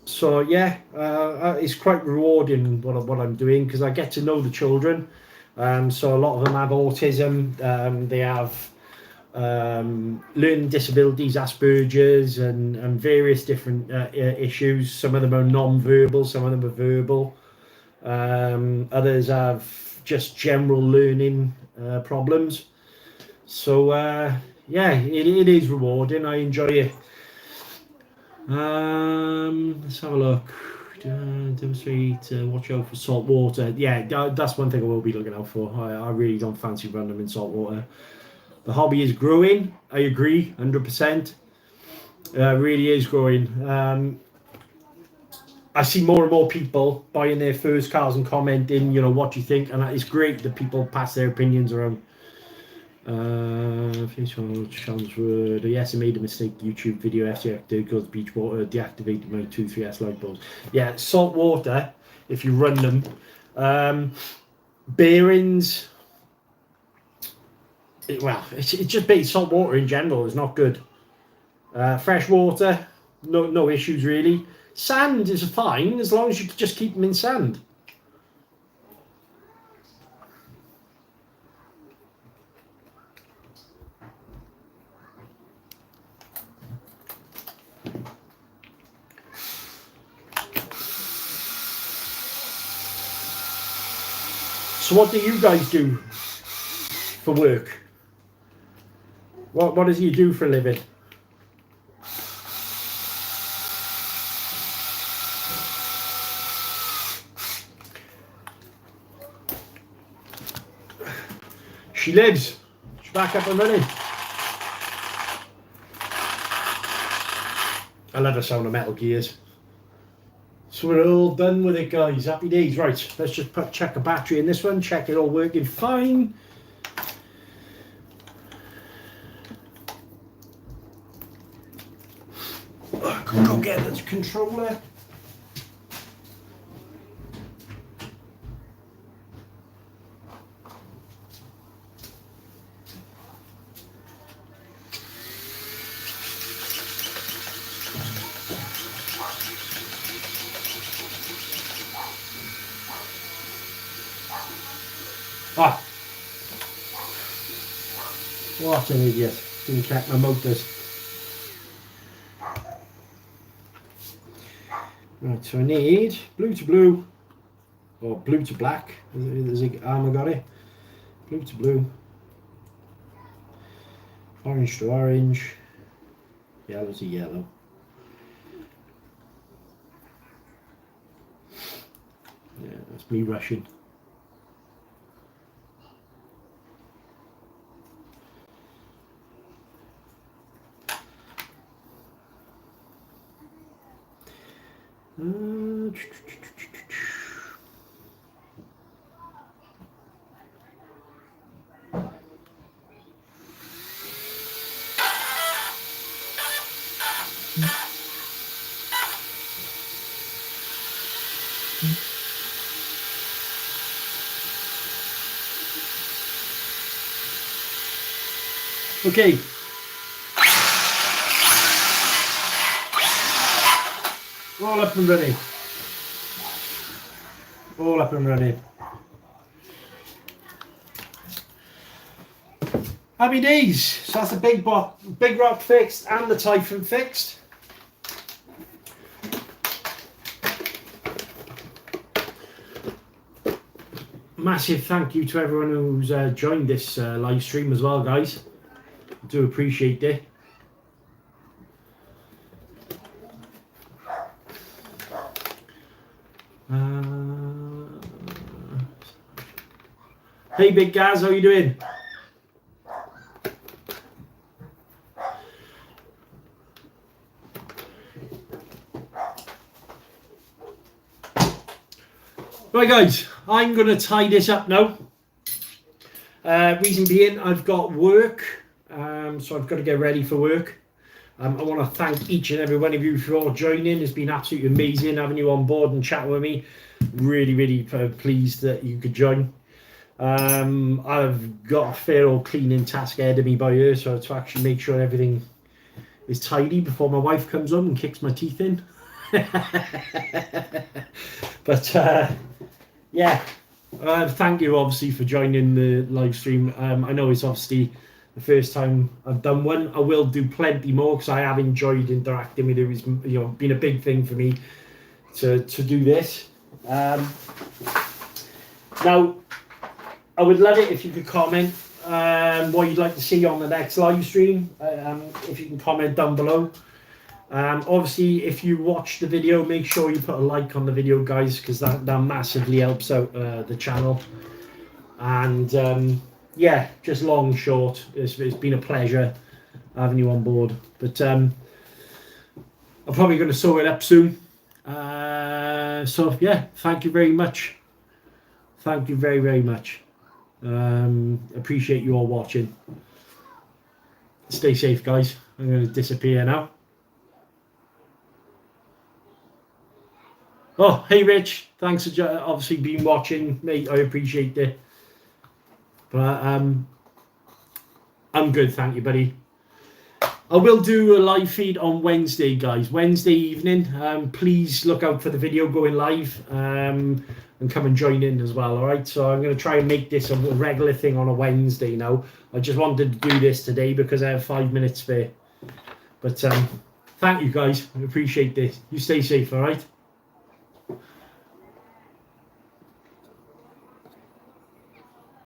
So yeah, it's quite rewarding what I'm doing because I get to know the children. So a lot of them have autism. They have learning disabilities, Asperger's, and various different issues. Some of them are non-verbal, some of them are verbal. Others have just general learning problems. So yeah, it is rewarding. I enjoy it. Let's have a look. Demonstrate, watch out for salt water. Yeah, that's one thing I will be looking out for. I really don't fancy running them in salt water. The hobby is growing. I agree, 100%. Really is growing. I see more and more people buying their first cars and commenting, what do you think? And it's great that people pass their opinions around. Transferred. Yes, I made a mistake. YouTube video after to go to beach water, deactivated my 2-3S light bulbs. Yeah, salt water, if you run them. Bearings. It's just based salt water in general is not good. Fresh water, no issues really. Sand is fine as long as you just keep them in sand. So what do you guys do for work? What does you do for a living? She lives. She's back up and running. I love the sound of metal gears. So we're all done with it, guys. Happy days. Right, let's just check the battery in this one. Check it all working fine. Go get the controller. What an idiot. Didn't check my motors. Right, so I need blue to blue, or blue to black, as Armour got it. Blue to blue, orange to orange, yellow to yellow. Yeah, that's me rushing. Okay. All up and running. All up and running. Happy days. So that's the big rock fixed and the Typhon fixed. Massive thank you to everyone who's joined this live stream as well, guys. I do appreciate it. Hey Big Gaz, how you doing? Right guys, I'm going to tie this up now. Reason being, I've got work, so I've got to get ready for work. I want to thank each and every one of you for joining. It's been absolutely amazing having you on board and chat with me. Really, really pleased that you could join. I've got a fair old cleaning task ahead of me by here, so to actually make sure everything is tidy before my wife comes home and kicks my teeth in. But yeah, thank you obviously for joining the live stream. I know it's obviously the first time I've done one. I will do plenty more because I have enjoyed interacting with you. It's, you know, been a big thing for me to do this. Now, I would love it if you could comment what you'd like to see on the next live stream. If you can comment down below. Obviously, if you watch the video, make sure you put a like on the video, guys, because that massively helps out the channel. And yeah, just long and short, it's been a pleasure having you on board. But I'm probably going to sew it up soon. So yeah, thank you very much. Thank you very, very much. Appreciate you all watching. Stay safe, guys. I'm going to disappear now. Oh, hey Rich, thanks for obviously been watching, mate. I appreciate it. But I'm good, thank you, buddy. I will do a live feed on Wednesday, guys. Wednesday evening. Please look out for the video going live and come and join in as well. All right. So I'm going to try and make this a regular thing on a Wednesday now. I just wanted to do this today because I have 5 minutes spare. But thank you, guys. I appreciate this. You stay safe. All right.